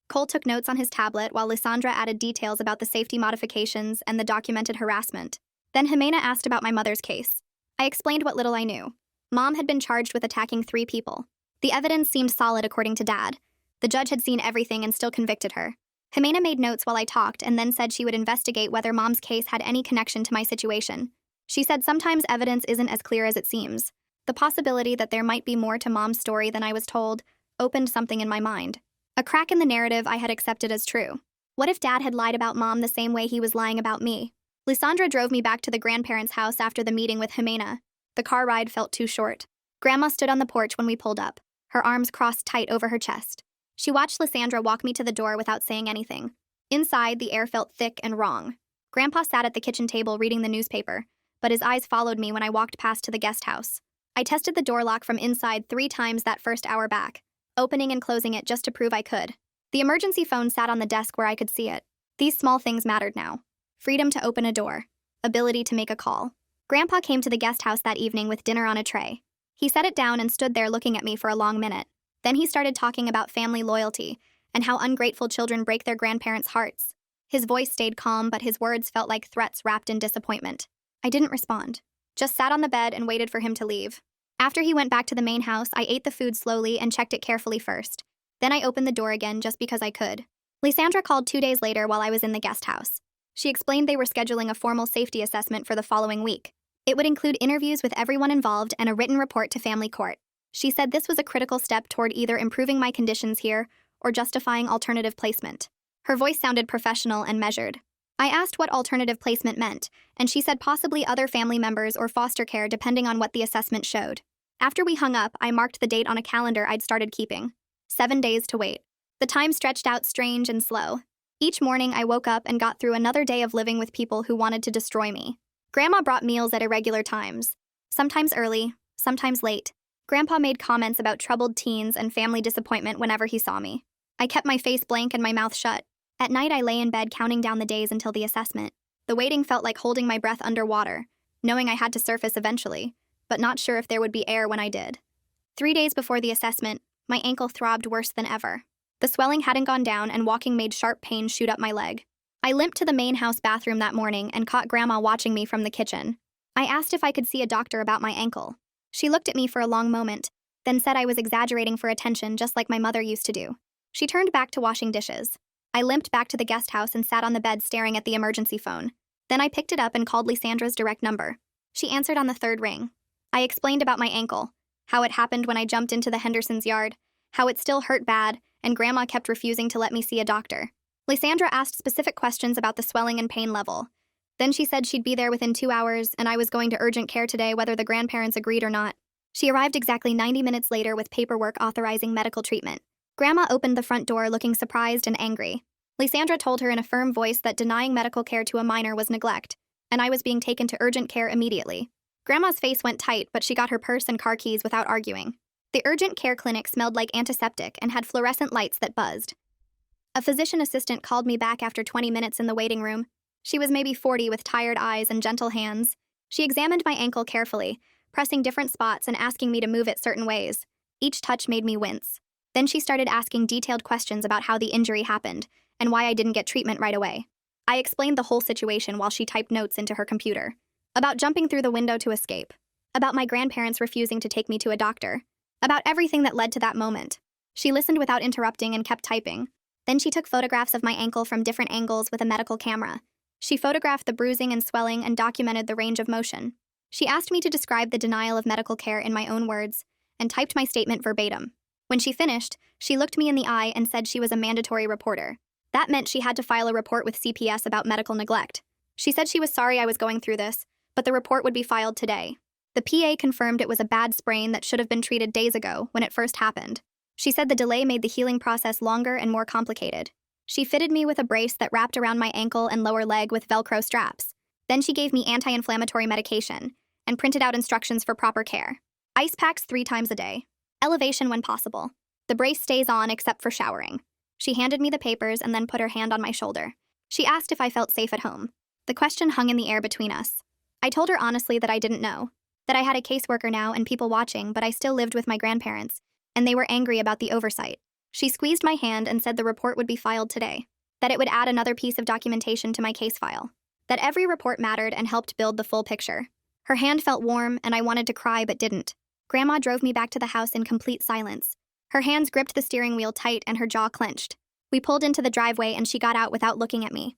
Cole took notes on his tablet while Lysandra added details about the safety modifications and the documented harassment. Then Jimena asked about my mother's case. I explained what little I knew. Mom had been charged with attacking 3 people. The evidence seemed solid according to Dad. The judge had seen everything and still convicted her. Jimena made notes while I talked and then said she would investigate whether Mom's case had any connection to my situation. She said sometimes evidence isn't as clear as it seems. The possibility that there might be more to Mom's story than I was told opened something in my mind. A crack in the narrative I had accepted as true. What if Dad had lied about Mom the same way he was lying about me? Lysandra drove me back to the grandparents' house after the meeting with Jimena. The car ride felt too short. Grandma stood on the porch when we pulled up, her arms crossed tight over her chest. She watched Lysandra walk me to the door without saying anything. Inside, the air felt thick and wrong. Grandpa sat at the kitchen table reading the newspaper, but his eyes followed me when I walked past to the guest house. I tested the door lock from inside 3 times that first hour back, opening and closing it just to prove I could. The emergency phone sat on the desk where I could see it. These small things mattered now. Freedom to open a door. Ability to make a call. Grandpa came to the guest house that evening with dinner on a tray. He set it down and stood there looking at me for a long minute. Then he started talking about family loyalty and how ungrateful children break their grandparents' hearts. His voice stayed calm, but his words felt like threats wrapped in disappointment. I didn't respond. Just sat on the bed and waited for him to leave. After he went back to the main house, I ate the food slowly and checked it carefully first. Then I opened the door again just because I could. Lysandra called 2 days later while I was in the guest house. She explained they were scheduling a formal safety assessment for the following week. It would include interviews with everyone involved and a written report to family court. She said this was a critical step toward either improving my conditions here or justifying alternative placement. Her voice sounded professional and measured. I asked what alternative placement meant, and she said possibly other family members or foster care depending on what the assessment showed. After we hung up, I marked the date on a calendar I'd started keeping. 7 days to wait. The time stretched out strange and slow. Each morning, I woke up and got through another day of living with people who wanted to destroy me. Grandma brought meals at irregular times, sometimes early, sometimes late. Grandpa made comments about troubled teens and family disappointment whenever he saw me. I kept my face blank and my mouth shut. At night, I lay in bed counting down the days until the assessment. The waiting felt like holding my breath underwater, knowing I had to surface eventually, but not sure if there would be air when I did. 3 days before the assessment, my ankle throbbed worse than ever. The swelling hadn't gone down and walking made sharp pain shoot up my leg. I limped to the main house bathroom that morning and caught Grandma watching me from the kitchen. I asked if I could see a doctor about my ankle. She looked at me for a long moment, then said I was exaggerating for attention just like my mother used to do. She turned back to washing dishes. I limped back to the guest house and sat on the bed staring at the emergency phone. Then I picked it up and called Lysandra's direct number. She answered on the 3rd ring. I explained about my ankle, how it happened when I jumped into the Hendersons' yard, how it still hurt bad, and Grandma kept refusing to let me see a doctor. Lysandra asked specific questions about the swelling and pain level. Then she said she'd be there within 2 hours and I was going to urgent care today whether the grandparents agreed or not. She arrived exactly 90 minutes later with paperwork authorizing medical treatment. Grandma opened the front door looking surprised and angry. Lysandra told her in a firm voice that denying medical care to a minor was neglect, and I was being taken to urgent care immediately. Grandma's face went tight, but she got her purse and car keys without arguing. The urgent care clinic smelled like antiseptic and had fluorescent lights that buzzed. A physician assistant called me back after 20 minutes in the waiting room. She was maybe 40 with tired eyes and gentle hands. She examined my ankle carefully, pressing different spots and asking me to move it certain ways. Each touch made me wince. Then she started asking detailed questions about how the injury happened and why I didn't get treatment right away. I explained the whole situation while she typed notes into her computer. About jumping through the window to escape. About my grandparents refusing to take me to a doctor. About everything that led to that moment. She listened without interrupting and kept typing. Then she took photographs of my ankle from different angles with a medical camera. She photographed the bruising and swelling and documented the range of motion. She asked me to describe the denial of medical care in my own words and typed my statement verbatim. When she finished, she looked me in the eye and said she was a mandatory reporter. That meant she had to file a report with CPS about medical neglect. She said she was sorry I was going through this, but the report would be filed today. The PA confirmed it was a bad sprain that should have been treated days ago when it first happened. She said the delay made the healing process longer and more complicated. She fitted me with a brace that wrapped around my ankle and lower leg with Velcro straps. Then she gave me anti-inflammatory medication and printed out instructions for proper care. Ice packs 3 times a day. Elevation when possible. The brace stays on except for showering. She handed me the papers and then put her hand on my shoulder. She asked if I felt safe at home. The question hung in the air between us. I told her honestly that I didn't know, that I had a caseworker now and people watching, but I still lived with my grandparents, and they were angry about the oversight. She squeezed my hand and said the report would be filed today, that it would add another piece of documentation to my case file, that every report mattered and helped build the full picture. Her hand felt warm, and I wanted to cry but didn't. Grandma drove me back to the house in complete silence. Her hands gripped the steering wheel tight and her jaw clenched. We pulled into the driveway and she got out without looking at me.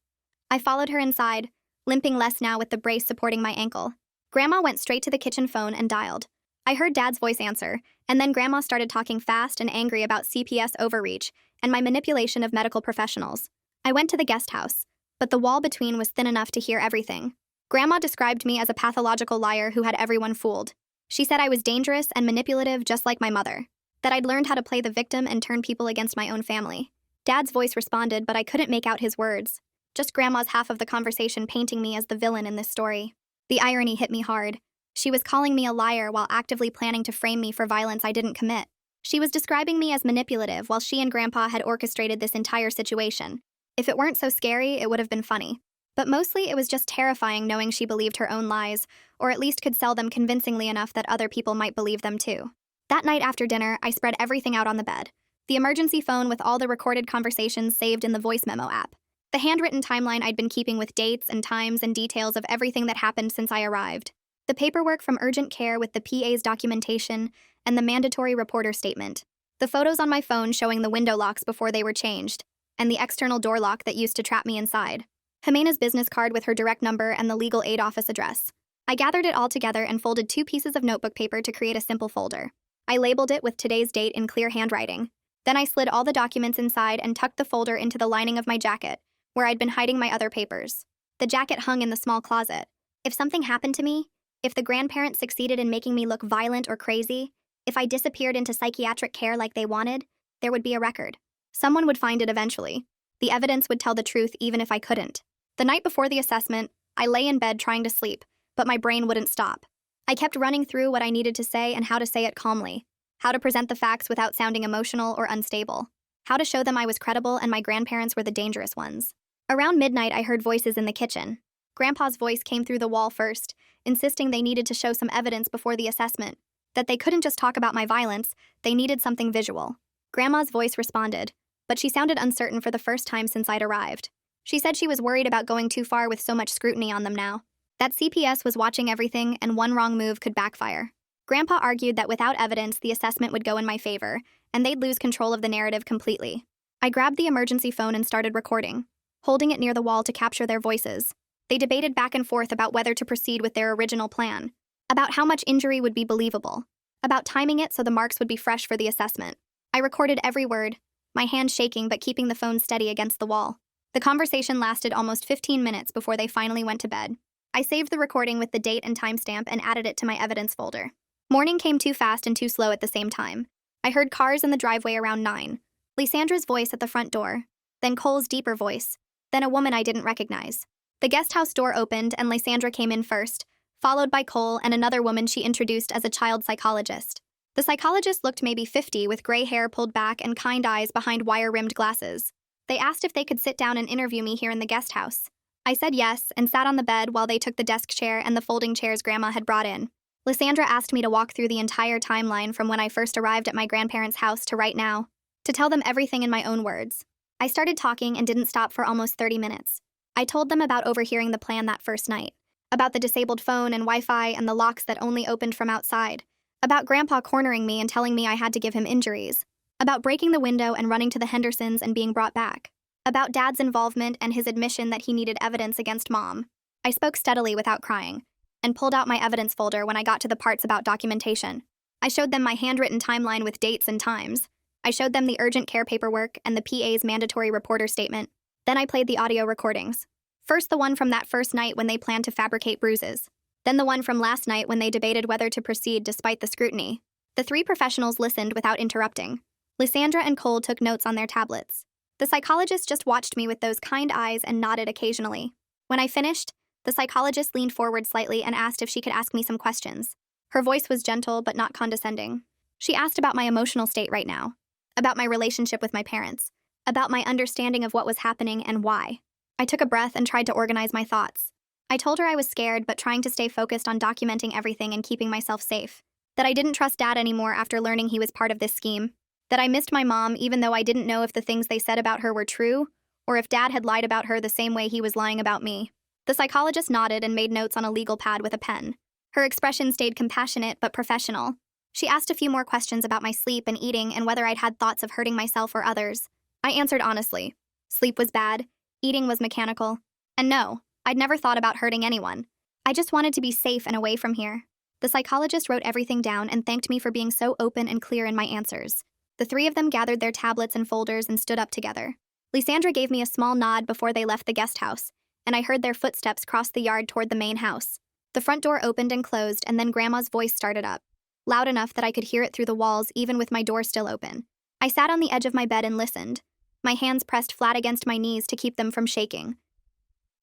I followed her inside, limping less now with the brace supporting my ankle. Grandma went straight to the kitchen phone and dialed. I heard Dad's voice answer, and then Grandma started talking fast and angry about CPS overreach and my manipulation of medical professionals. I went to the guest house, but the wall between was thin enough to hear everything. Grandma described me as a pathological liar who had everyone fooled. She said I was dangerous and manipulative just like my mother, that I'd learned how to play the victim and turn people against my own family. Dad's voice responded, but I couldn't make out his words. Just Grandma's half of the conversation painting me as the villain in this story. The irony hit me hard. She was calling me a liar while actively planning to frame me for violence I didn't commit. She was describing me as manipulative while she and Grandpa had orchestrated this entire situation. If it weren't so scary, it would have been funny. But mostly it was just terrifying knowing she believed her own lies, or at least could sell them convincingly enough that other people might believe them too. That night after dinner, I spread everything out on the bed. The emergency phone with all the recorded conversations saved in the voice memo app. The handwritten timeline I'd been keeping with dates and times and details of everything that happened since I arrived. The paperwork from urgent care with the PA's documentation and the mandatory reporter statement. The photos on my phone showing the window locks before they were changed, and the external door lock that used to trap me inside. Jimena's business card with her direct number and the legal aid office address. I gathered it all together and folded 2 pieces of notebook paper to create a simple folder. I labeled it with today's date in clear handwriting. Then I slid all the documents inside and tucked the folder into the lining of my jacket, where I'd been hiding my other papers. The jacket hung in the small closet. If something happened to me, if the grandparents succeeded in making me look violent or crazy, if I disappeared into psychiatric care like they wanted, there would be a record. Someone would find it eventually. The evidence would tell the truth even if I couldn't. The night before the assessment, I lay in bed trying to sleep, but my brain wouldn't stop. I kept running through what I needed to say and how to say it calmly, how to present the facts without sounding emotional or unstable, how to show them I was credible and my grandparents were the dangerous ones. Around midnight, I heard voices in the kitchen. Grandpa's voice came through the wall first, insisting they needed to show some evidence before the assessment, that they couldn't just talk about my violence, they needed something visual. Grandma's voice responded, but she sounded uncertain for the first time since I'd arrived. She said she was worried about going too far with so much scrutiny on them now, that CPS was watching everything and one wrong move could backfire. Grandpa argued that without evidence, the assessment would go in my favor, and they'd lose control of the narrative completely. I grabbed the emergency phone and started recording, holding it near the wall to capture their voices. They debated back and forth about whether to proceed with their original plan, about how much injury would be believable, about timing it so the marks would be fresh for the assessment. I recorded every word, my hand shaking but keeping the phone steady against the wall. The conversation lasted almost 15 minutes before they finally went to bed. I saved the recording with the date and timestamp and added it to my evidence folder. Morning came too fast and too slow at the same time. I heard cars in the driveway around 9, Lysandra's voice at the front door, then Cole's deeper voice, then a woman I didn't recognize. The guest house door opened and Lysandra came in first, followed by Cole and another woman she introduced as a child psychologist. The psychologist looked maybe 50 with gray hair pulled back and kind eyes behind wire-rimmed glasses. They asked if they could sit down and interview me here in the guest house. I said yes and sat on the bed while they took the desk chair and the folding chairs Grandma had brought in. Lysandra asked me to walk through the entire timeline from when I first arrived at my grandparents' house to right now, to tell them everything in my own words. I started talking and didn't stop for almost 30 minutes. I told them about overhearing the plan that first night, about the disabled phone and Wi-Fi and the locks that only opened from outside, about Grandpa cornering me and telling me I had to give him injuries, About breaking the window and running to the Hendersons and being brought back. About Dad's involvement and his admission that he needed evidence against Mom. I spoke steadily without crying, and pulled out my evidence folder when I got to the parts about documentation. I showed them my handwritten timeline with dates and times. I showed them the urgent care paperwork and the PA's mandatory reporter statement. Then I played the audio recordings. First the one from that first night when they planned to fabricate bruises. Then the one from last night when they debated whether to proceed despite the scrutiny. The three professionals listened without interrupting. Lysandra and Cole took notes on their tablets. The psychologist just watched me with those kind eyes and nodded occasionally. When I finished, the psychologist leaned forward slightly and asked if she could ask me some questions. Her voice was gentle but not condescending. She asked about my emotional state right now, about my relationship with my parents, about my understanding of what was happening and why. I took a breath and tried to organize my thoughts. I told her I was scared but trying to stay focused on documenting everything and keeping myself safe. That I didn't trust Dad anymore after learning he was part of this scheme. That I missed my mom even though I didn't know if the things they said about her were true, or if Dad had lied about her the same way he was lying about me. The psychologist nodded and made notes on a legal pad with a pen. Her expression stayed compassionate but professional. She asked a few more questions about my sleep and eating and whether I'd had thoughts of hurting myself or others. I answered honestly. Sleep was bad, eating was mechanical, and no, I'd never thought about hurting anyone. I just wanted to be safe and away from here. The psychologist wrote everything down and thanked me for being so open and clear in my answers. The three of them gathered their tablets and folders and stood up together. Lysandra gave me a small nod before they left the guest house, and I heard their footsteps cross the yard toward the main house. The front door opened and closed, and then Grandma's voice started up, loud enough that I could hear it through the walls even with my door still open. I sat on the edge of my bed and listened, my hands pressed flat against my knees to keep them from shaking.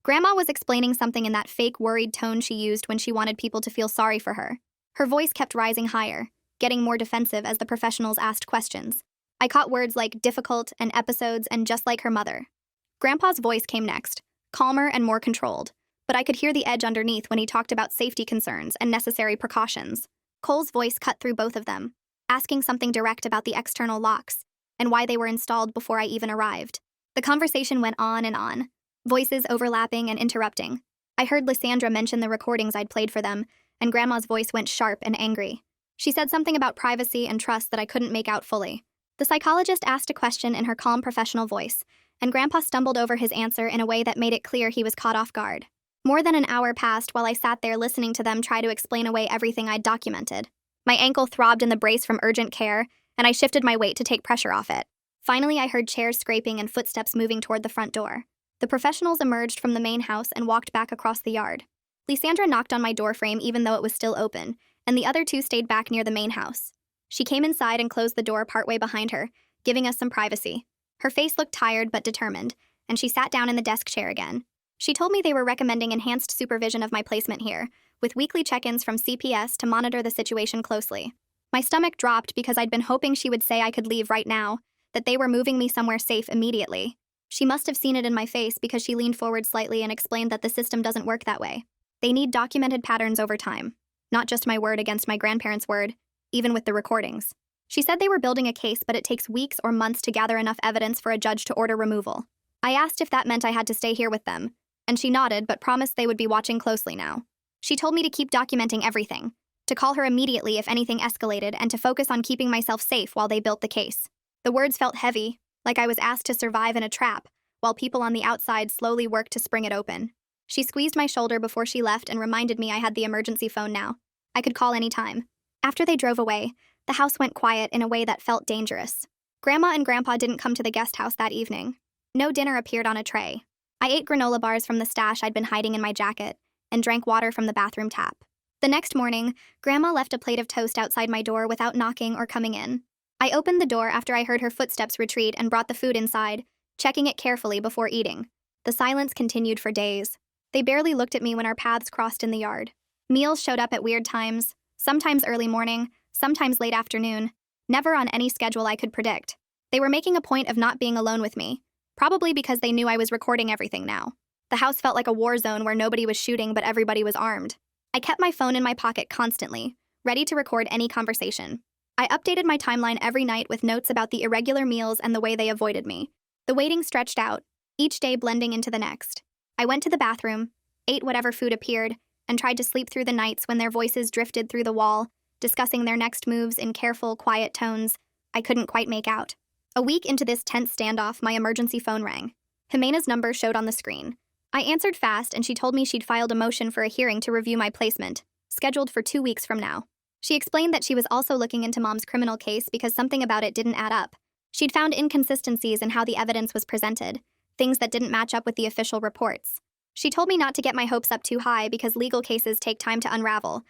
Grandma was explaining something in that fake, worried tone she used when she wanted people to feel sorry for her. Her voice kept rising higher, getting more defensive as the professionals asked questions. I caught words like difficult and episodes and just like her mother. Grandpa's voice came next, calmer and more controlled, but I could hear the edge underneath when he talked about safety concerns and necessary precautions. Cole's voice cut through both of them, asking something direct about the external locks and why they were installed before I even arrived. The conversation went on, voices overlapping and interrupting. I heard Lysandra mention the recordings I'd played for them, and Grandma's voice went sharp and angry. She said something about privacy and trust that I couldn't make out fully. The psychologist asked a question in her calm professional voice, and Grandpa stumbled over his answer in a way that made it clear he was caught off guard. More than an hour passed while I sat there listening to them try to explain away everything I'd documented. My ankle throbbed in the brace from urgent care, and I shifted my weight to take pressure off it. Finally, I heard chairs scraping and footsteps moving toward the front door. The professionals emerged from the main house and walked back across the yard. Lysandra knocked on my doorframe even though it was still open, and the other two stayed back near the main house. She came inside and closed the door partway behind her, giving us some privacy. Her face looked tired but determined, and she sat down in the desk chair again. She told me they were recommending enhanced supervision of my placement here, with weekly check-ins from CPS to monitor the situation closely. My stomach dropped because I'd been hoping she would say I could leave right now, that they were moving me somewhere safe immediately. She must have seen it in my face because she leaned forward slightly and explained that the system doesn't work that way. They need documented patterns over time, not just my word against my grandparents' word, even with the recordings. She said they were building a case, but it takes weeks or months to gather enough evidence for a judge to order removal. I asked if that meant I had to stay here with them, and she nodded but promised they would be watching closely now. She told me to keep documenting everything, to call her immediately if anything escalated, and to focus on keeping myself safe while they built the case. The words felt heavy, like I was asked to survive in a trap, while people on the outside slowly worked to spring it open. She squeezed my shoulder before she left and reminded me I had the emergency phone now. I could call any time. After they drove away, the house went quiet in a way that felt dangerous. Grandma and Grandpa didn't come to the guest house that evening. No dinner appeared on a tray. I ate granola bars from the stash I'd been hiding in my jacket and drank water from the bathroom tap. The next morning, Grandma left a plate of toast outside my door without knocking or coming in. I opened the door after I heard her footsteps retreat and brought the food inside, checking it carefully before eating. The silence continued for days. They barely looked at me when our paths crossed in the yard. Meals showed up at weird times, sometimes early morning, sometimes late afternoon, never on any schedule I could predict. They were making a point of not being alone with me, probably because they knew I was recording everything now. The house felt like a war zone where nobody was shooting but everybody was armed. I kept my phone in my pocket constantly, ready to record any conversation. I updated my timeline every night with notes about the irregular meals and the way they avoided me. The waiting stretched out, each day blending into the next. I went to the bathroom, ate whatever food appeared, and tried to sleep through the nights when their voices drifted through the wall, discussing their next moves in careful, quiet tones, I couldn't quite make out. A week into this tense standoff, my emergency phone rang. Jimena's number showed on the screen. I answered fast, and she told me she'd filed a motion for a hearing to review my placement, scheduled for 2 weeks from now. She explained that she was also looking into Mom's criminal case because something about it didn't add up. She'd found inconsistencies in how the evidence was presented, things that didn't match up with the official reports. She told me not to get my hopes up too high because legal cases take time to unravel,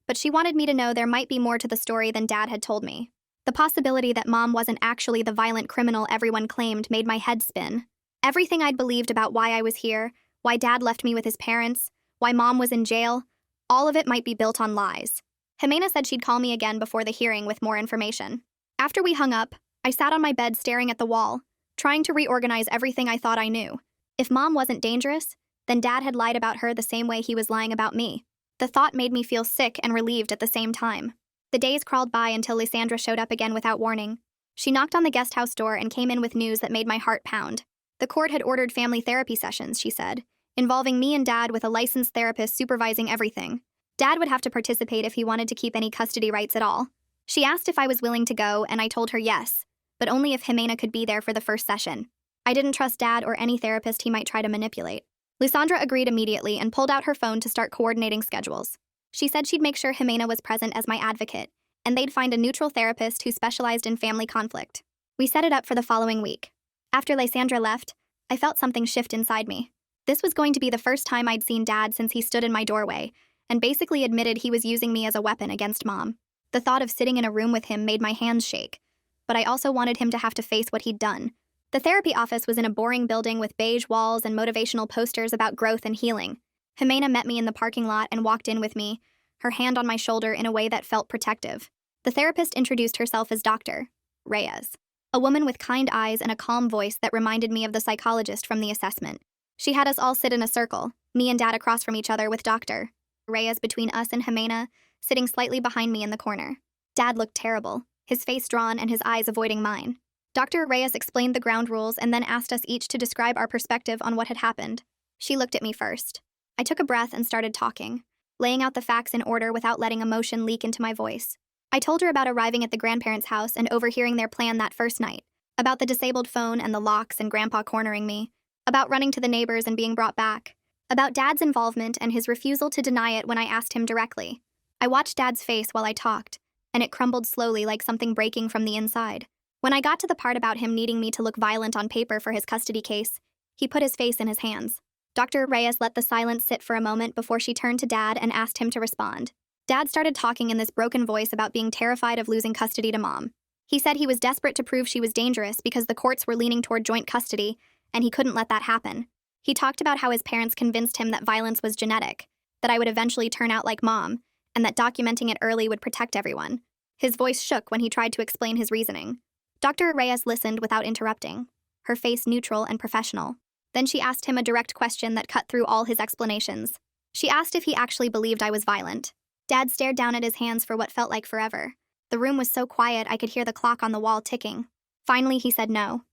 but she wanted me to know there might be more to the story than Dad had told me. The possibility that Mom wasn't actually the violent criminal everyone claimed made my head spin. Everything I'd believed about why I was here, why Dad left me with his parents, why Mom was in jail, all of it might be built on lies. Jimena said she'd call me again before the hearing with more information. After we hung up, I sat on my bed staring at the wall, trying to reorganize everything I thought I knew. If Mom wasn't dangerous, then Dad had lied about her the same way he was lying about me. The thought made me feel sick and relieved at the same time. The days crawled by until Lysandra showed up again without warning. She knocked on the guest house door and came in with news that made my heart pound. The court had ordered family therapy sessions, she said, involving me and Dad with a licensed therapist supervising everything. Dad would have to participate if he wanted to keep any custody rights at all. She asked if I was willing to go, and I told her yes, but only if Jimena could be there for the first session. I didn't trust Dad or any therapist he might try to manipulate. Lysandra agreed immediately and pulled out her phone to start coordinating schedules. She said she'd make sure Jimena was present as my advocate, and they'd find a neutral therapist who specialized in family conflict. We set it up for the following week. After Lysandra left, I felt something shift inside me. This was going to be the first time I'd seen Dad since he stood in my doorway and basically admitted he was using me as a weapon against Mom. The thought of sitting in a room with him made my hands shake, but I also wanted him to have to face what he'd done. The therapy office was in a boring building with beige walls and motivational posters about growth and healing. Jimena met me in the parking lot and walked in with me, her hand on my shoulder in a way that felt protective. The therapist introduced herself as Dr. Reyes, a woman with kind eyes and a calm voice that reminded me of the psychologist from the assessment. She had us all sit in a circle, me and Dad across from each other with Dr. Reyes between us and Jimena, sitting slightly behind me in the corner. Dad looked terrible, his face drawn and his eyes avoiding mine. Dr. Reyes explained the ground rules and then asked us each to describe our perspective on what had happened. She looked at me first. I took a breath and started talking, laying out the facts in order without letting emotion leak into my voice. I told her about arriving at the grandparents' house and overhearing their plan that first night, about the disabled phone and the locks and Grandpa cornering me, about running to the neighbors and being brought back, about Dad's involvement and his refusal to deny it when I asked him directly. I watched Dad's face while I talked, and it crumbled slowly like something breaking from the inside. When I got to the part about him needing me to look violent on paper for his custody case, he put his face in his hands. Dr. Reyes let the silence sit for a moment before she turned to Dad and asked him to respond. Dad started talking in this broken voice about being terrified of losing custody to Mom. He said he was desperate to prove she was dangerous because the courts were leaning toward joint custody, and he couldn't let that happen. He talked about how his parents convinced him that violence was genetic, that I would eventually turn out like Mom, and that documenting it early would protect everyone. His voice shook when he tried to explain his reasoning. Dr. Reyes listened without interrupting, her face neutral and professional. Then she asked him a direct question that cut through all his explanations. She asked if he actually believed I was violent. Dad stared down at his hands for what felt like forever. The room was so quiet I could hear the clock on the wall ticking. Finally, he said no.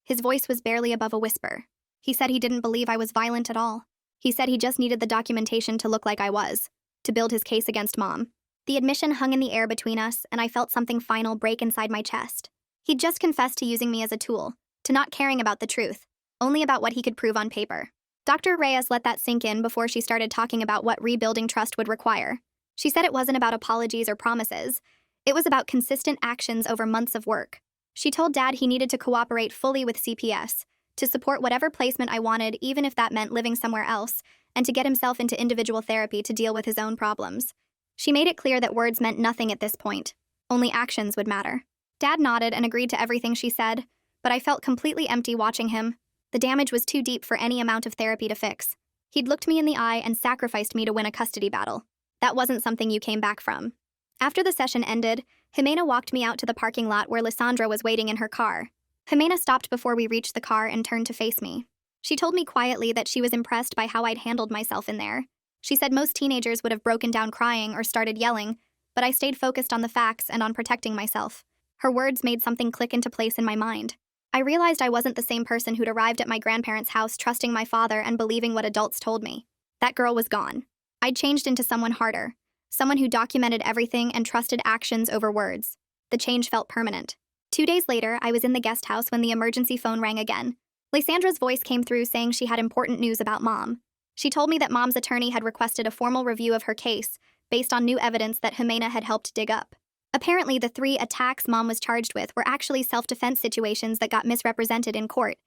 His voice was barely above a whisper. He said he didn't believe I was violent at all. He said he just needed the documentation to look like I was, to build his case against Mom. The admission hung in the air between us, and I felt something final break inside my chest. He'd just confessed to using me as a tool, to not caring about the truth, only about what he could prove on paper. Dr. Reyes let that sink in before she started talking about what rebuilding trust would require. She said it wasn't about apologies or promises. It was about consistent actions over months of work. She told Dad he needed to cooperate fully with CPS, to support whatever placement I wanted, even if that meant living somewhere else, and to get himself into individual therapy to deal with his own problems. She made it clear that words meant nothing at this point. Only actions would matter. Dad nodded and agreed to everything she said, but I felt completely empty watching him. The damage was too deep for any amount of therapy to fix. He'd looked me in the eye and sacrificed me to win a custody battle. That wasn't something you came back from. After the session ended, Jimena walked me out to the parking lot where Lysandra was waiting in her car. Jimena stopped before we reached the car and turned to face me. She told me quietly that she was impressed by how I'd handled myself in there. She said most teenagers would have broken down crying or started yelling, but I stayed focused on the facts and on protecting myself. Her words made something click into place in my mind. I realized I wasn't the same person who'd arrived at my grandparents' house trusting my father and believing what adults told me. That girl was gone. I'd changed into someone harder, someone who documented everything and trusted actions over words. The change felt permanent. 2 days later, I was in the guest house when the emergency phone rang again. Lysandra's voice came through saying she had important news about Mom. She told me that Mom's attorney had requested a formal review of her case based on new evidence that Jimena had helped dig up. Apparently, the 3 attacks Mom was charged with were actually self-defense situations that got misrepresented in court.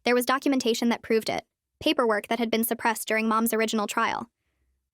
There was documentation that proved it, paperwork that had been suppressed during Mom's original trial.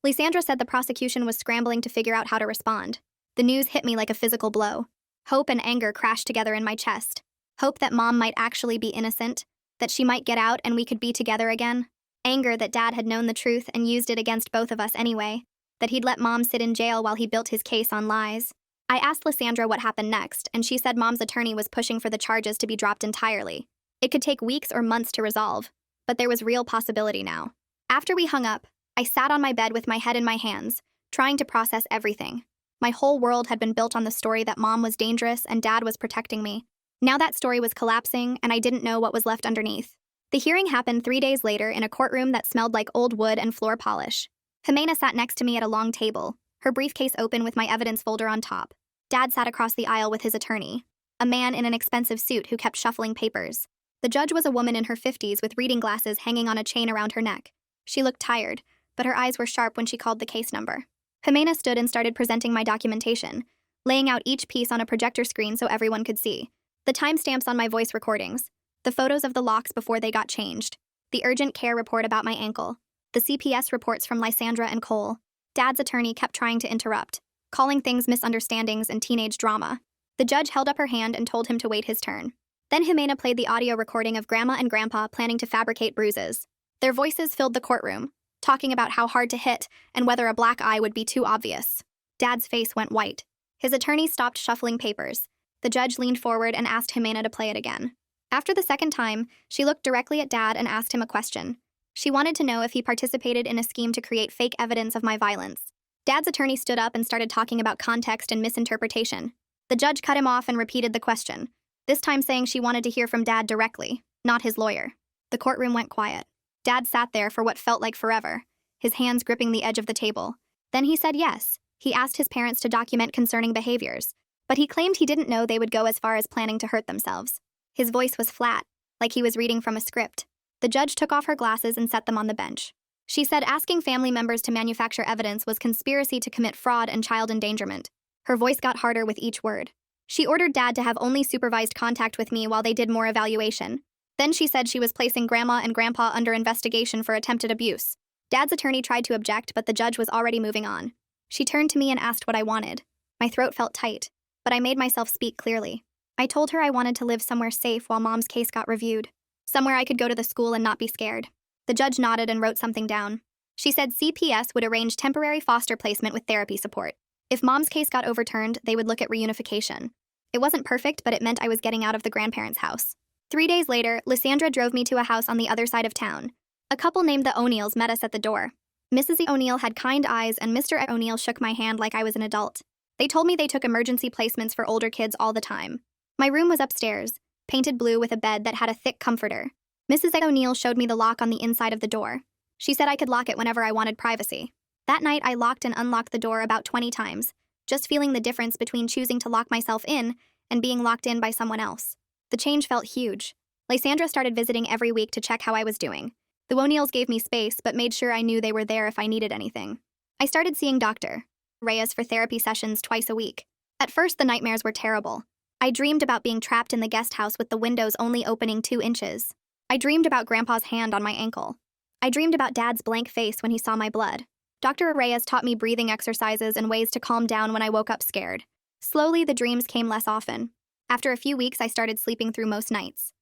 Lysandra said the prosecution was scrambling to figure out how to respond. The news hit me like a physical blow. Hope and anger crashed together in my chest. Hope that Mom might actually be innocent, that she might get out and we could be together again. Anger that Dad had known the truth and used it against both of us anyway, that he'd let Mom sit in jail while he built his case on lies. I asked Lysandra what happened next, and she said Mom's attorney was pushing for the charges to be dropped entirely. It could take weeks or months to resolve, but there was real possibility now. After we hung up, I sat on my bed with my head in my hands, trying to process everything. My whole world had been built on the story that Mom was dangerous and Dad was protecting me. Now that story was collapsing, and I didn't know what was left underneath. The hearing happened 3 days later in a courtroom that smelled like old wood and floor polish. Jimena sat next to me at a long table, her briefcase open with my evidence folder on top. Dad sat across the aisle with his attorney, a man in an expensive suit who kept shuffling papers. The judge was a woman in her 50s with reading glasses hanging on a chain around her neck. She looked tired, but her eyes were sharp when she called the case number. Jimena stood and started presenting my documentation, laying out each piece on a projector screen so everyone could see. The timestamps on my voice recordings, the photos of the locks before they got changed, the urgent care report about my ankle, the CPS reports from Lysandra and Cole. Dad's attorney kept trying to interrupt, calling things misunderstandings and teenage drama. The judge held up her hand and told him to wait his turn. Then Jimena played the audio recording of Grandma and Grandpa planning to fabricate bruises. Their voices filled the courtroom, talking about how hard to hit and whether a black eye would be too obvious. Dad's face went white. His attorney stopped shuffling papers. The judge leaned forward and asked Jimena to play it again. After the second time, she looked directly at Dad and asked him a question. She wanted to know if he participated in a scheme to create fake evidence of my violence. Dad's attorney stood up and started talking about context and misinterpretation. The judge cut him off and repeated the question, this time saying she wanted to hear from Dad directly, not his lawyer. The courtroom went quiet. Dad sat there for what felt like forever, his hands gripping the edge of the table. Then he said yes. He asked his parents to document concerning behaviors, but he claimed he didn't know they would go as far as planning to hurt themselves. His voice was flat, like he was reading from a script. The judge took off her glasses and set them on the bench. She said asking family members to manufacture evidence was conspiracy to commit fraud and child endangerment. Her voice got harder with each word. She ordered Dad to have only supervised contact with me while they did more evaluation. Then she said she was placing Grandma and Grandpa under investigation for attempted abuse. Dad's attorney tried to object, but the judge was already moving on. She turned to me and asked what I wanted. My throat felt tight, but I made myself speak clearly. I told her I wanted to live somewhere safe while Mom's case got reviewed. Somewhere I could go to the school and not be scared. The judge nodded and wrote something down. She said CPS would arrange temporary foster placement with therapy support. If Mom's case got overturned, they would look at reunification. It wasn't perfect, but it meant I was getting out of the grandparents' house. 3 days later, Lysandra drove me to a house on the other side of town. A couple named the O'Neills met us at the door. Mrs. O'Neill had kind eyes and Mr. O'Neill shook my hand like I was an adult. They told me they took emergency placements for older kids all the time. My room was upstairs, painted blue with a bed that had a thick comforter. Mrs. O'Neill showed me the lock on the inside of the door. She said I could lock it whenever I wanted privacy. That night, I locked and unlocked the door about 20 times, just feeling the difference between choosing to lock myself in and being locked in by someone else. The change felt huge. Lysandra started visiting every week to check how I was doing. The O'Neills gave me space, but made sure I knew they were there if I needed anything. I started seeing Dr. Reyes for therapy sessions twice a week. At first, the nightmares were terrible. I dreamed about being trapped in the guest house with the windows only opening 2 inches. I dreamed about Grandpa's hand on my ankle. I dreamed about Dad's blank face when he saw my blood. Dr. Reyes taught me breathing exercises and ways to calm down when I woke up scared. Slowly, the dreams came less often. After a few weeks, I started sleeping through most nights.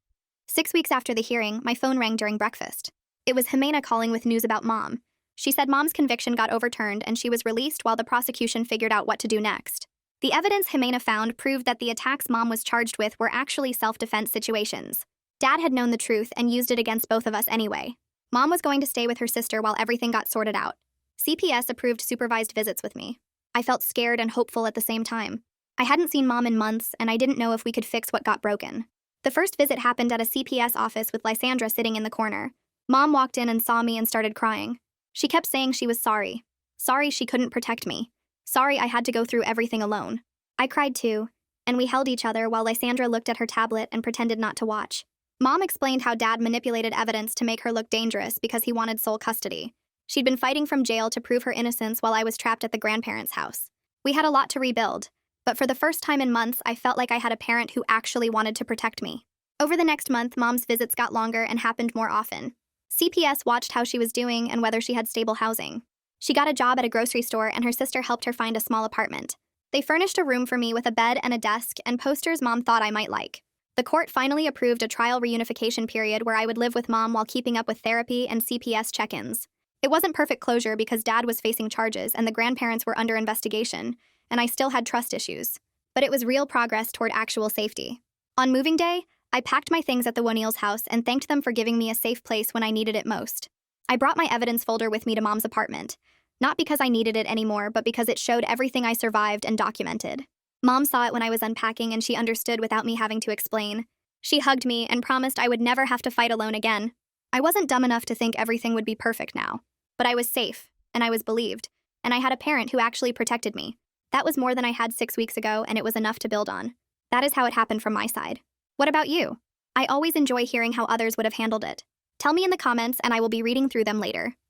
6 weeks after the hearing, my phone rang during breakfast. It was Jimena calling with news about Mom. She said Mom's conviction got overturned and she was released while the prosecution figured out what to do next. The evidence Jimena found proved that the attacks Mom was charged with were actually self-defense situations. Dad had known the truth and used it against both of us anyway. Mom was going to stay with her sister while everything got sorted out. CPS approved supervised visits with me. I felt scared and hopeful at the same time. I hadn't seen Mom in months, and I didn't know if we could fix what got broken. The first visit happened at a CPS office with Lysandra sitting in the corner. Mom walked in and saw me and started crying. She kept saying she was sorry. Sorry she couldn't protect me. Sorry I had to go through everything alone. I cried too. and we held each other while Lysandra looked at her tablet and pretended not to watch. Mom explained how Dad manipulated evidence to make her look dangerous because he wanted sole custody. She'd been fighting from jail to prove her innocence while I was trapped at the grandparents' house. We had a lot to rebuild, but for the first time in months, I felt like I had a parent who actually wanted to protect me. Over the next month, Mom's visits got longer and happened more often. CPS watched how she was doing and whether she had stable housing. She got a job at a grocery store, and her sister helped her find a small apartment. They furnished a room for me with a bed and a desk and posters Mom thought I might like. The court finally approved a trial reunification period where I would live with Mom while keeping up with therapy and CPS check-ins. It wasn't perfect closure because Dad was facing charges and the grandparents were under investigation, and I still had trust issues. But it was real progress toward actual safety. On moving day, I packed my things at the O'Neill's house and thanked them for giving me a safe place when I needed it most. I brought my evidence folder with me to Mom's apartment, not because I needed it anymore, but because it showed everything I survived and documented. Mom saw it when I was unpacking and she understood without me having to explain. She hugged me and promised I would never have to fight alone again. I wasn't dumb enough to think everything would be perfect now. But I was safe, and I was believed, and I had a parent who actually protected me. That was more than I had 6 weeks ago, and it was enough to build on. That is how it happened from my side. What about you? I always enjoy hearing how others would have handled it. Tell me in the comments, and I will be reading through them later.